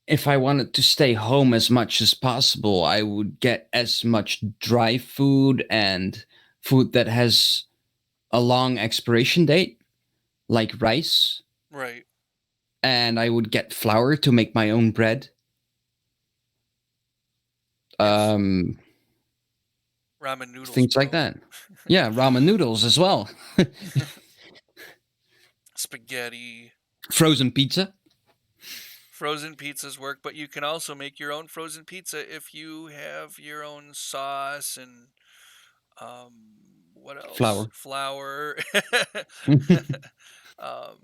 if I wanted to stay home as much as possible, I would get as much dry food and food that has a long expiration date, like rice, Right. and I would get flour to make my own bread. Yes. Um, Ramen noodles, Things like bro. that. Yeah, ramen noodles as well. Spaghetti. Frozen pizza, Frozen pizzas work, but you can also make your own frozen pizza if you have your own sauce and what else? flour. Flour. um,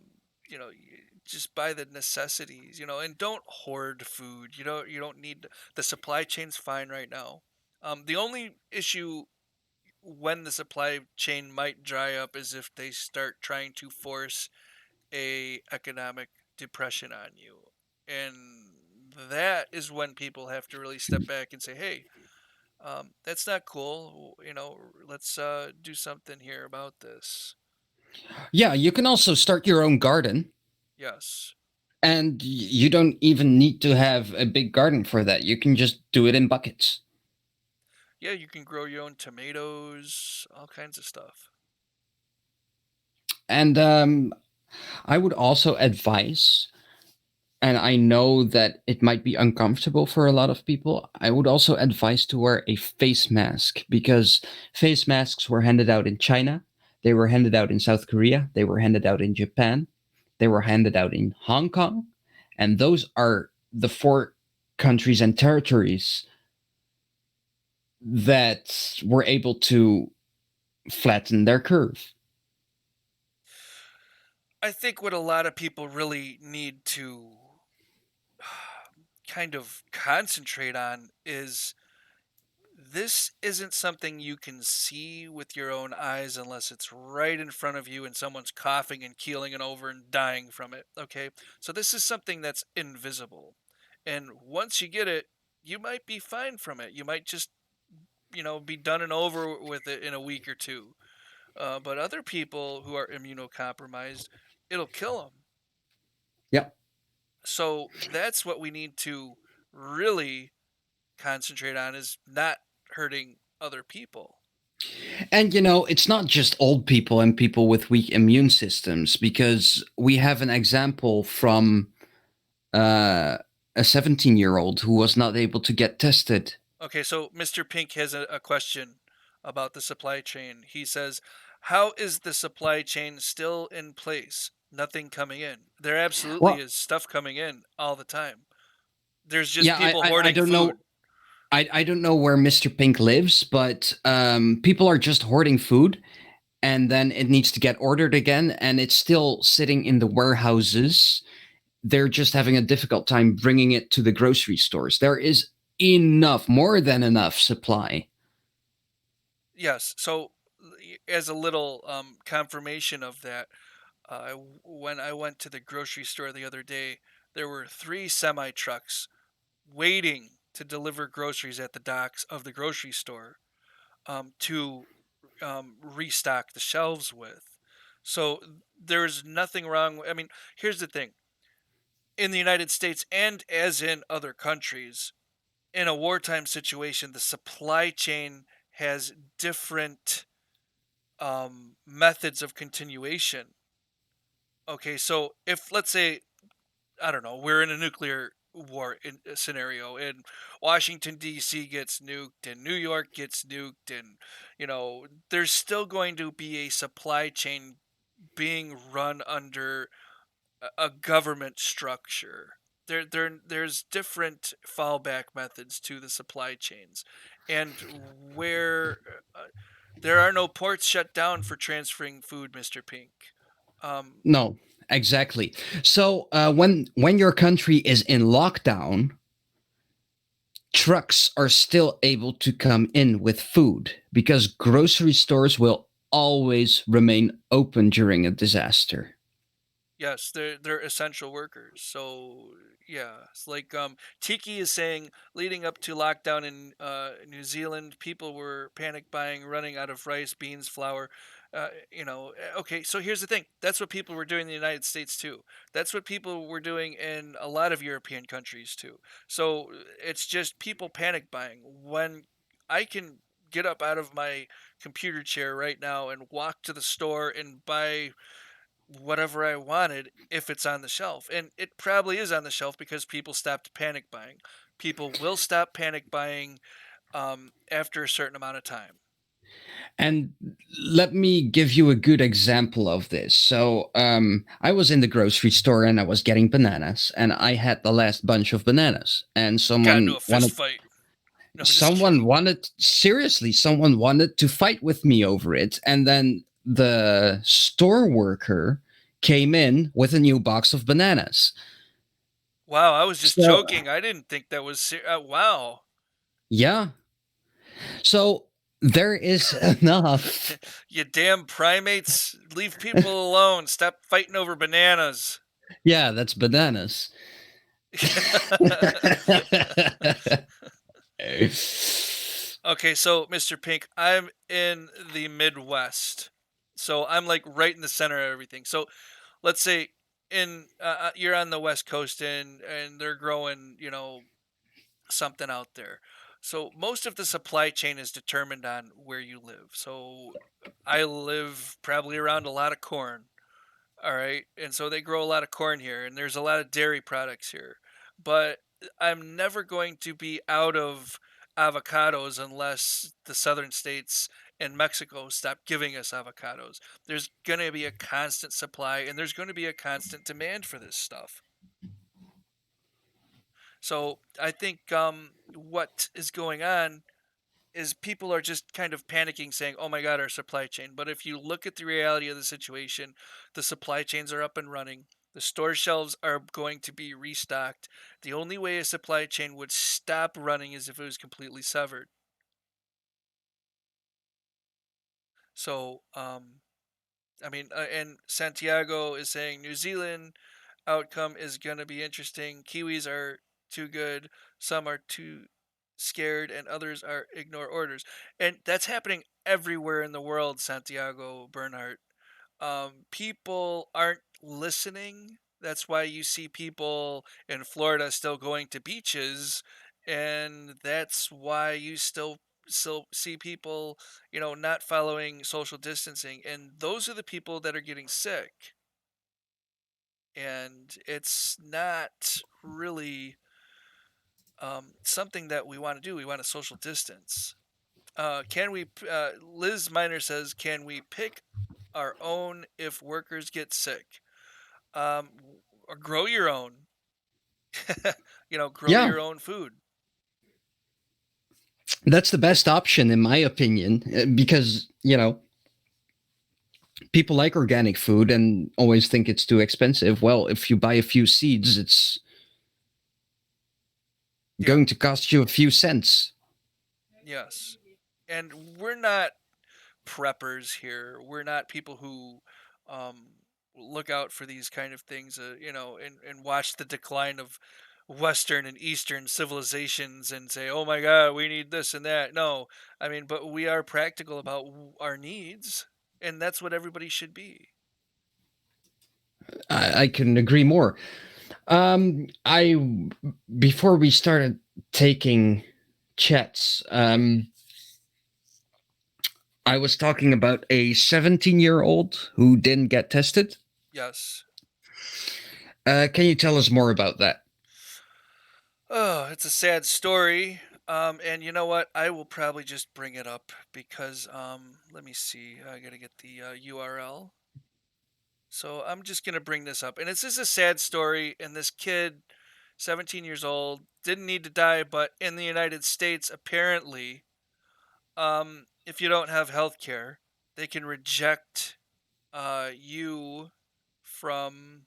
just buy the necessities, and don't hoard food. You don't need the supply chain's fine right now. The only issue when the supply chain might dry up is if they start trying to force a economic depression on you. And that is when people have to really step back and say, "Hey, that's not cool. Let's do something here about this." Yeah, you can also start your own garden. Yes. And you don't even need to have a big garden for that. You can just do it in buckets. Yeah, you can grow your own tomatoes, all kinds of stuff. And I would also advise, and I know that it might be uncomfortable for a lot of people, I would also advise to wear a face mask because face masks were handed out in China, they were handed out in South Korea, they were handed out in Japan, they were handed out in Hong Kong. And those are the four countries and territories that were able to flatten their curve. I think what a lot of people really need to kind of concentrate on is this isn't something you can see with your own eyes unless it's right in front of you and someone's coughing and keeling it over and dying from it. Okay. So this is something that's invisible. And once you get it, you might be fine from it. You might just, be done and over with it in a week or two. But other people who are immunocompromised, it'll kill them. Yep. So that's what we need to really concentrate on is not hurting other people. And it's not just old people and people with weak immune systems, because we have an example from uh, a 17-year-old who was not able to get tested. Okay, so Mr. Pink has a question about the supply chain. He says, "How is the supply chain still in place? Nothing coming in." There absolutely Well, is stuff coming in all the time. There's just yeah, people I hoarding don't know. food. I don't know where Mr. Pink lives, but people are just hoarding food, and then it needs to get ordered again, and it's still sitting in the warehouses. They're just having a difficult time bringing it to the grocery stores. There is enough, more than enough supply. Yes. So, as a little confirmation of that, when I went to the grocery store the other day, there were three semi trucks waiting to deliver groceries at the docks of the grocery store to restock the shelves with. So there's nothing wrong. I mean, here's the thing: in the United States and as in other countries, in a wartime situation, the supply chain has different methods of continuation. Okay, so if let's say I don't know, we're in a nuclear war scenario, and Washington D.C. gets nuked, and New York gets nuked, and there's still going to be a supply chain being run under a government structure. There's different fallback methods to the supply chains, and where there are no ports shut down for transferring food, Mister Pink. Um, No, exactly. So when your country is in lockdown, trucks are still able to come in with food because grocery stores will always remain open during a disaster. Yes, they're essential workers. So yeah, it's like Tiki is saying, leading up to lockdown in New Zealand, people were panic buying, running out of rice, beans, flour. Okay. So here's the thing: that's what people were doing in the United States too. That's what people were doing in a lot of European countries too. So it's just people panic buying when I can get up out of my computer chair right now and walk to the store and buy whatever I wanted if it's on the shelf. And it probably is on the shelf because people stopped panic buying. People will stop panic buying after a certain amount of time. And let me give you a good example of this. So I was in the grocery store and I was getting bananas, and I had the last bunch of bananas, and Got into a fist fight. No, I'm just someone kidding. wanted seriously someone wanted to fight with me over it, and then the store worker came in with a new box of bananas. Wow, I was just So, joking. I didn't think that was wow. yeah. So there is enough. You damn primates, leave people alone. Stop fighting over bananas. Yeah, that's bananas. Okay, so Mr. Pink, I'm in the Midwest. So I'm like right in the center of everything. So let's say in you're on the West Coast and they're growing, something out there. So most of the supply chain is determined on where you live. So I live probably around a lot of corn. All right. And so they grow a lot of corn here and there's a lot of dairy products here. But I'm never going to be out of avocados unless the southern states and Mexico stop giving us avocados. There's going to be a constant supply and there's going to be a constant demand for this stuff. So I think what is going on is people are just kind of panicking, saying, "Oh my God, our supply chain." But if you look at the reality of the situation, the supply chains are up and running. The store shelves are going to be restocked. The only way a supply chain would stop running is if it was completely severed. So, I mean, and Santiago is saying New Zealand outcome is going to be interesting. Kiwis are too good, some are too scared, and others are ignore orders. And that's happening everywhere in the world, Santiago Bernhardt. People aren't listening. That's why you see people in Florida still going to beaches, and that's why you still see people, not following social distancing. And those are the people that are getting sick. And it's not really something that we want to do. We want to social distance. Can we? Liz Miner says, "Can we pick our own if workers get sick? Um, or grow your own. Grow Yeah, your own food." that's the best option, in my opinion, because, people like organic food and always think it's too expensive. Well, if you buy a few seeds, it's Yeah. going to cost you a few cents. Yes. And we're not preppers here. We're not people who um, look out for these kind of things, and watch the decline of Western and Eastern civilizations and say, "Oh my God, we need this and that." No, I mean, but we are practical about our needs, and that's what everybody should be. I couldn't agree more. I Before we started taking chats, I was talking about a 17-year-old who didn't get tested. Yes. Can you tell us more about that? Oh, it's a sad story. And you know what? I will probably just bring it up because let me see. I gotta get the URL. So I'm just gonna bring this up, and it's just a sad story. And this kid, 17 years old, didn't need to die, but in the United States, apparently, if you don't have health care, they can reject you from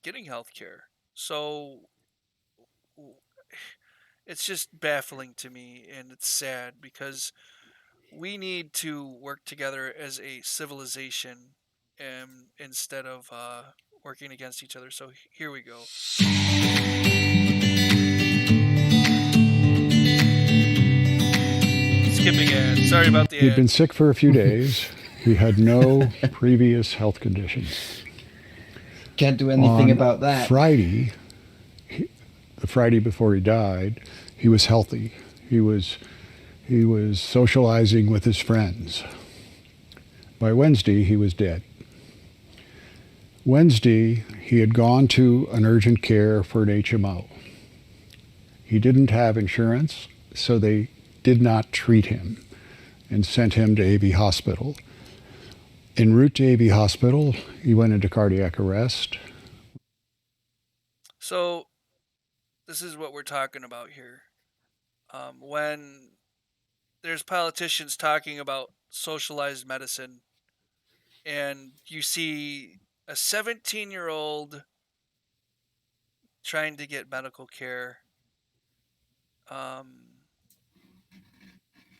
getting health care. So it's just baffling to me, and it's sad because we need to work together as a civilization, instead of working against each other. So here we go. Skipping ad. Sorry about the He'd ad. been sick for a few days. He had no previous health conditions. Can't do anything On about that. Friday, the Friday before he died, he was healthy. He was socializing with his friends. By Wednesday, he was dead. Wednesday, he had gone to an urgent care for an HMO. He didn't have insurance, so they did not treat him and sent him to AV Hospital. En route to AV Hospital, he went into cardiac arrest. So this is what we're talking about here. When there's politicians talking about socialized medicine, and you see A 17-year-old trying to get medical care, um,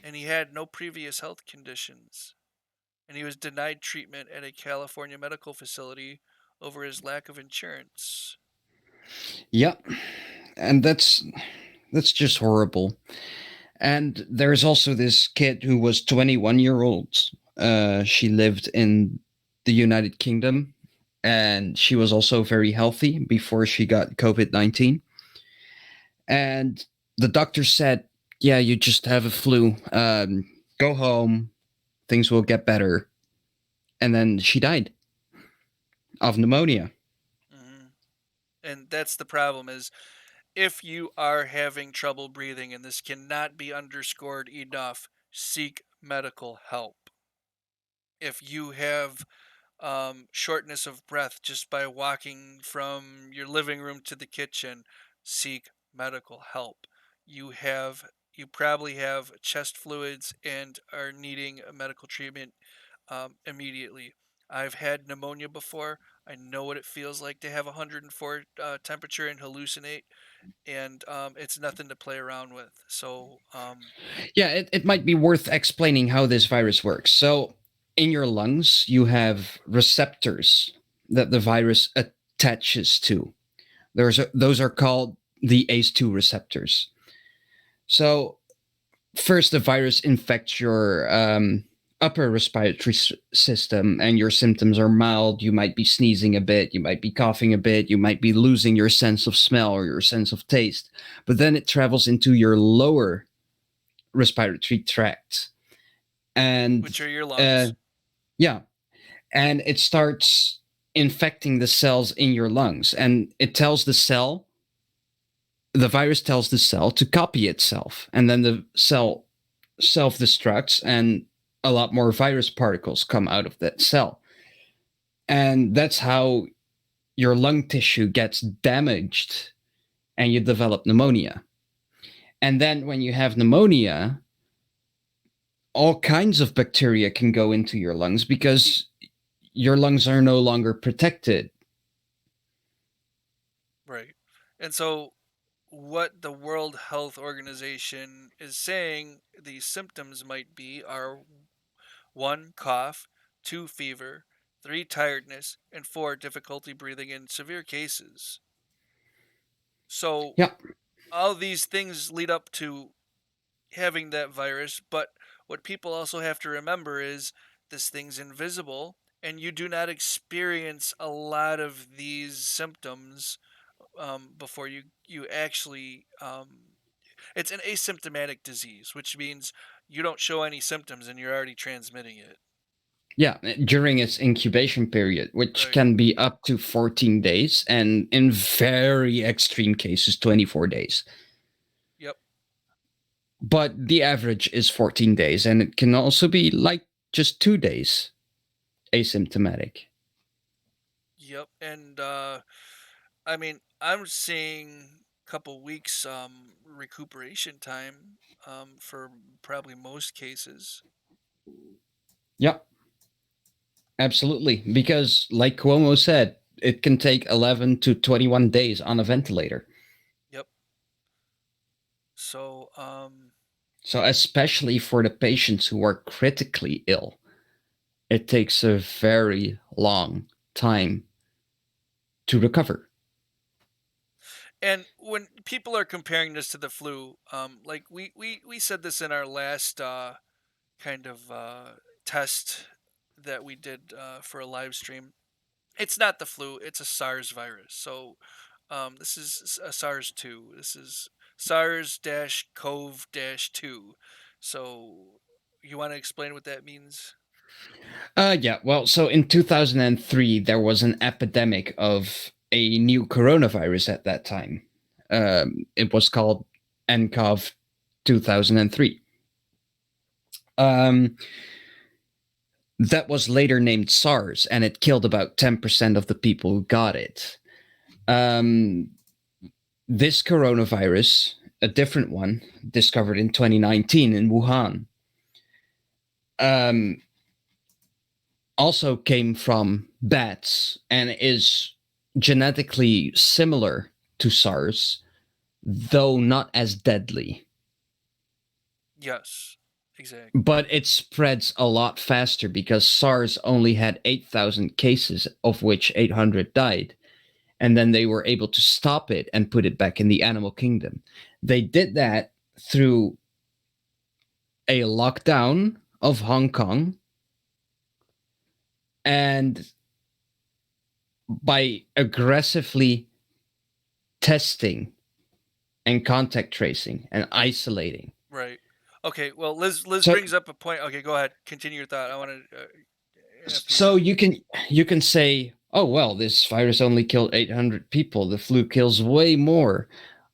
and he had no previous health conditions, and he was denied treatment at a California medical facility over his lack of insurance. Yep. And that's just horrible. And there's also this kid who was 21 year old. She lived in the United Kingdom, and she was also very healthy before she got COVID-19. And the doctor said, "Yeah, you just have a flu. Go home. Things will get better." And then she died of pneumonia. Hmm. And that's the problem is if you are having trouble breathing, and this cannot be underscored enough, seek medical help. If you have shortness of breath just by walking from your living room to the kitchen, seek medical help. You have you probably have chest fluids and are needing a medical treatment immediately. I've had pneumonia before. I know what it feels like to have 104 temperature and hallucinate, and it's nothing to play around with. So, Yeah, it might be worth explaining how this virus works. So, in your lungs, you have receptors that the virus attaches to. Those are called the ACE2 receptors. So, first, the virus infects your upper respiratory system, and your symptoms are mild. You might be sneezing a bit, you might be coughing a bit, you might be losing your sense of smell or your sense of taste. But then it travels into your lower respiratory tract, and which are your uh, lungs. yeah, and it starts infecting the cells in your lungs, and it tells the virus tells the cell to copy itself, and then the cell self-destructs, and a lot more virus particles come out of that cell, and that's how your lung tissue gets damaged, and you develop pneumonia. And then when you have pneumonia, all kinds of bacteria can go into your lungs because your lungs are no longer protected. Right. And so what the World Health Organization is saying these symptoms might be are 1, cough, 2, fever, 3, tiredness, and 4, difficulty breathing in severe cases. So Yeah. all these things lead up to having that virus, but what people also have to remember is this thing's invisible, and you do not experience a lot of these symptoms before you actually it's an asymptomatic disease, which means you don't show any symptoms and you're already transmitting it. Yeah, during its incubation period, which Right. can be up to 14 days, and in very extreme cases, 24 days. Yep. But the average is 14 days, and it can also be like just 2 days asymptomatic. Yep. And I mean, I'm seeing a couple weeks recuperation time for probably most cases. Yep, absolutely. Because, like Cuomo said, it can take 11 to 21 days on a ventilator. Yep. So So, especially for the patients who are critically ill, it takes a very long time to recover. and when people are comparing this to the flu, like we said this in our last kind of test that we did for a live stream. It's not the flu; it's a SARS virus. So this is a SARS two. This is SARS-CoV-2. So you want to explain what that means? Yeah, well, so in 2003, there was an epidemic of a new coronavirus at that time. It was called nCoV 2003. Um, that was later named SARS, and it killed about 10% of the people who got it. Um, this coronavirus, a different one, discovered in 2019 in Wuhan, um, also came from bats and is genetically similar to SARS, though not as deadly. Yes, exactly. But it spreads a lot faster because SARS only had 8,000 cases, of which 800 died. And then they were able to stop it and put it back in the animal kingdom. They did that through a lockdown of Hong Kong and by aggressively testing and contact tracing and isolating. Right. Okay. Well, Liz So brings up a point. Okay, go ahead. Continue your thought. I want to. so you can say, oh well, this virus only killed 800 people. The flu kills way more.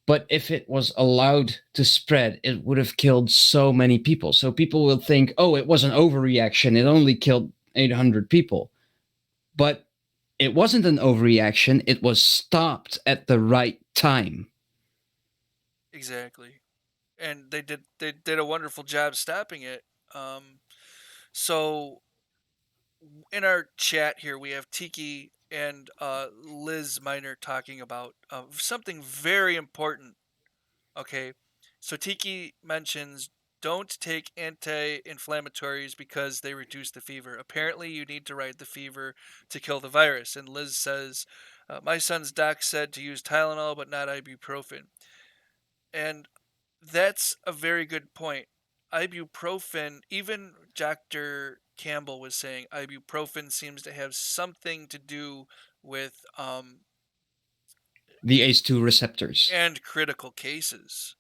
But if it was allowed to spread, it would have killed so many people. So people will think, oh, it was an overreaction. It only killed 800 people. But it wasn't an overreaction. It was stopped at the right time. Exactly. And they did a wonderful job stopping it. So in our chat here, we have Tiki and Liz Miner talking about something very important. Okay, so Tiki mentions don't take anti-inflammatories because they reduce the fever. Apparently, you need to ride the fever to kill the virus. And Liz says, my son's doc said to use Tylenol but not ibuprofen. And that's a very good point. Ibuprofen, even Dr. Campbell was saying ibuprofen seems to have something to do with The ACE2 receptors. and critical cases.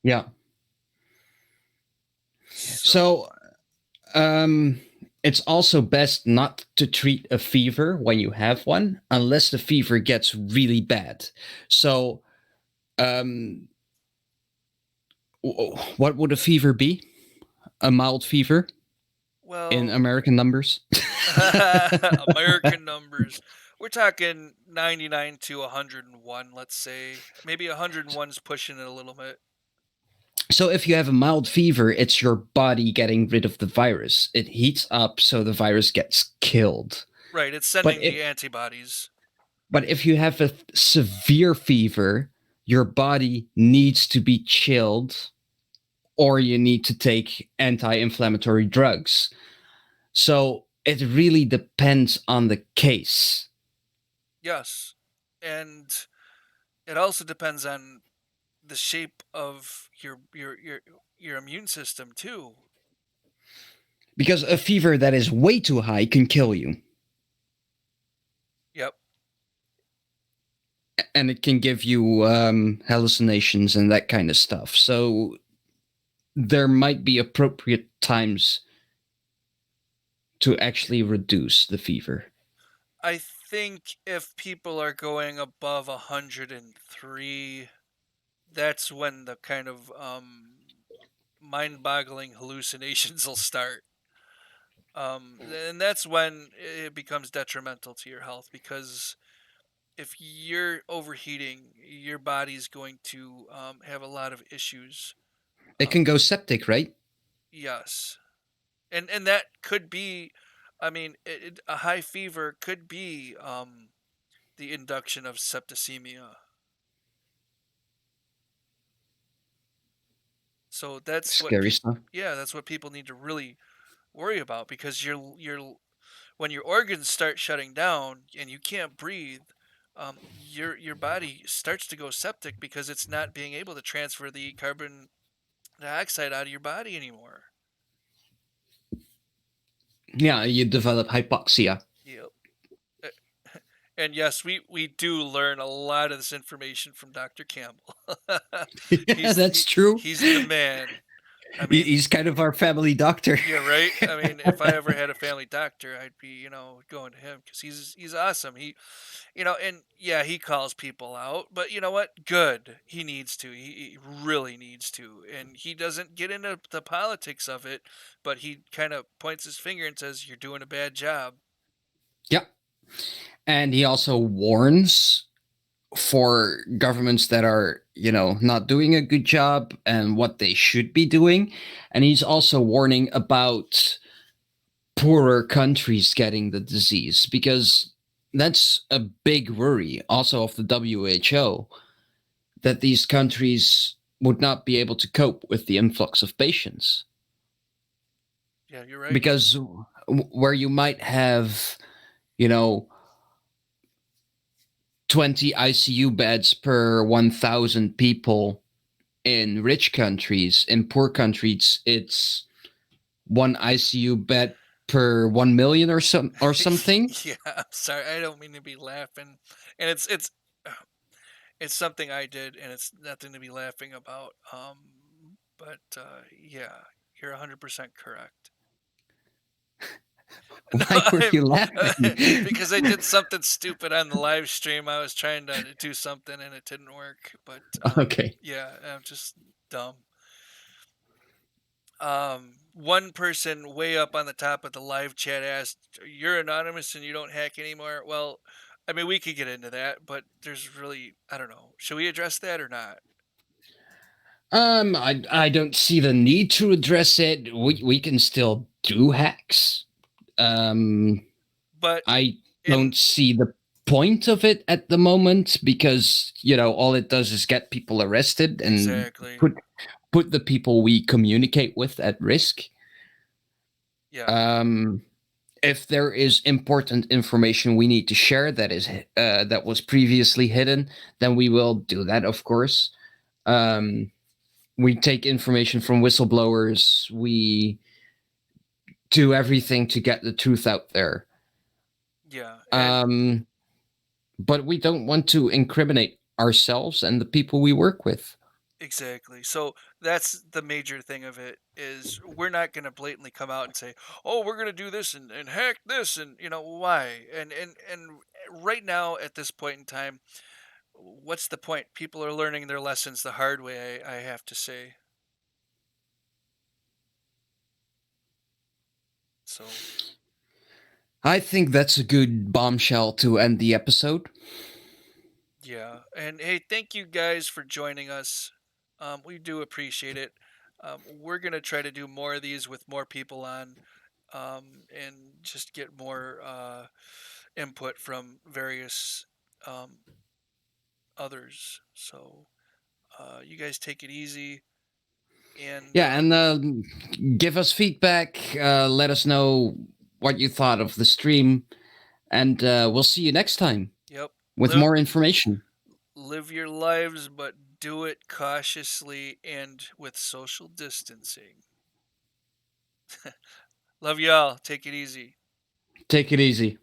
Yeah. So So it's also best not to treat a fever when you have one, unless the fever gets really bad. So, um, what would a fever be? A mild fever in well, American numbers? American numbers. We're talking 99 to 101, let's say. Maybe 101 is pushing it a little bit. So, if you have a mild fever, it's your body getting rid of the virus. It heats up, so the virus gets killed. Right, it's But sending if the antibodies. But if you have a severe fever, your body needs to be chilled or you need to take anti inflammatory drugs. So it really depends on the case. Yes. And it also depends on the shape of your immune system too. Because a fever that is way too high can kill you. Yep. And it can give you hallucinations and that kind of stuff. So there might be appropriate times to actually reduce the fever. I think if people are going above 103, that's when the kind of mind-boggling hallucinations will start. And that's when it becomes detrimental to your health, because if you're overheating, your body's going to have a lot of issues. It can go septic, right? Yes, and that could be, I mean, a high fever could be the induction of septicemia. So that's what Scary stuff. yeah, that's what people need to really worry about, because you're when your organs start shutting down and you can't breathe, your body starts to go septic because it's not being able to transfer the carbon dioxide out of your body anymore. Yeah, you develop hypoxia. Yep. And yes, we do learn a lot of this information from Dr. Campbell. Yeah, that's true. He's the man. I mean, He's kind of our family doctor. yeah, right. I mean, if I ever had a family doctor, I'd be, going to him because he's awesome. And yeah, he calls people out, but you know what? Good. He needs to. He really needs to, and he doesn't get into the politics of it, but he kind of points his finger and says, "You're doing a bad job." Yep. And he also warns for governments that are, not doing a good job and what they should be doing. And he's also warning about poorer countries getting the disease, because that's a big worry also of the WHO, that these countries would not be able to cope with the influx of patients. Yeah, you're right. Because where you might have, you know, 20 ICU beds per 1,000 people in rich countries, in poor countries, it's one ICU bed per 1 million or something. Yeah, I'm sorry. I don't mean to be laughing, and it's something I did, and it's nothing to be laughing about. But yeah, you're 100% correct. No, Why were you laughing? because I did something stupid on the live stream. I was trying to do something and it didn't work. But Okay. yeah, I'm just dumb. One person way up on the top of the live chat asked, "You're anonymous and you don't hack anymore." Well, I mean, we could get into that, but there's really, I don't know. Should we address that or not? I don't see the need to address it. We can still do hacks. But I in don't see the point of it at the moment, because all it does is get people arrested and exactly, put the people we communicate with at risk. yeah, If there is important information we need to share that was previously hidden, then we will do that, of course. We take information from whistleblowers. We do everything to get the truth out there. yeah, and But we don't want to incriminate ourselves and the people we work with. exactly. So that's the major thing of it is we're not going to blatantly come out and say, "Oh, we're going to do this and hack this," and why? And right now at this point in time, what's the point? People are learning their lessons the hard way, I have to say. So, I think that's a good bombshell to end the episode. yeah. And hey, thank you guys for joining us. We do appreciate it. We're going to try to do more of these with more people on, and just get more input from various others. So, you guys take it easy. And Yeah, and give us feedback. Let us know what you thought of the stream, and we'll see you next time yep, with more information. live your lives, but do it cautiously and with social distancing. Love y'all. Take it easy. Take it easy.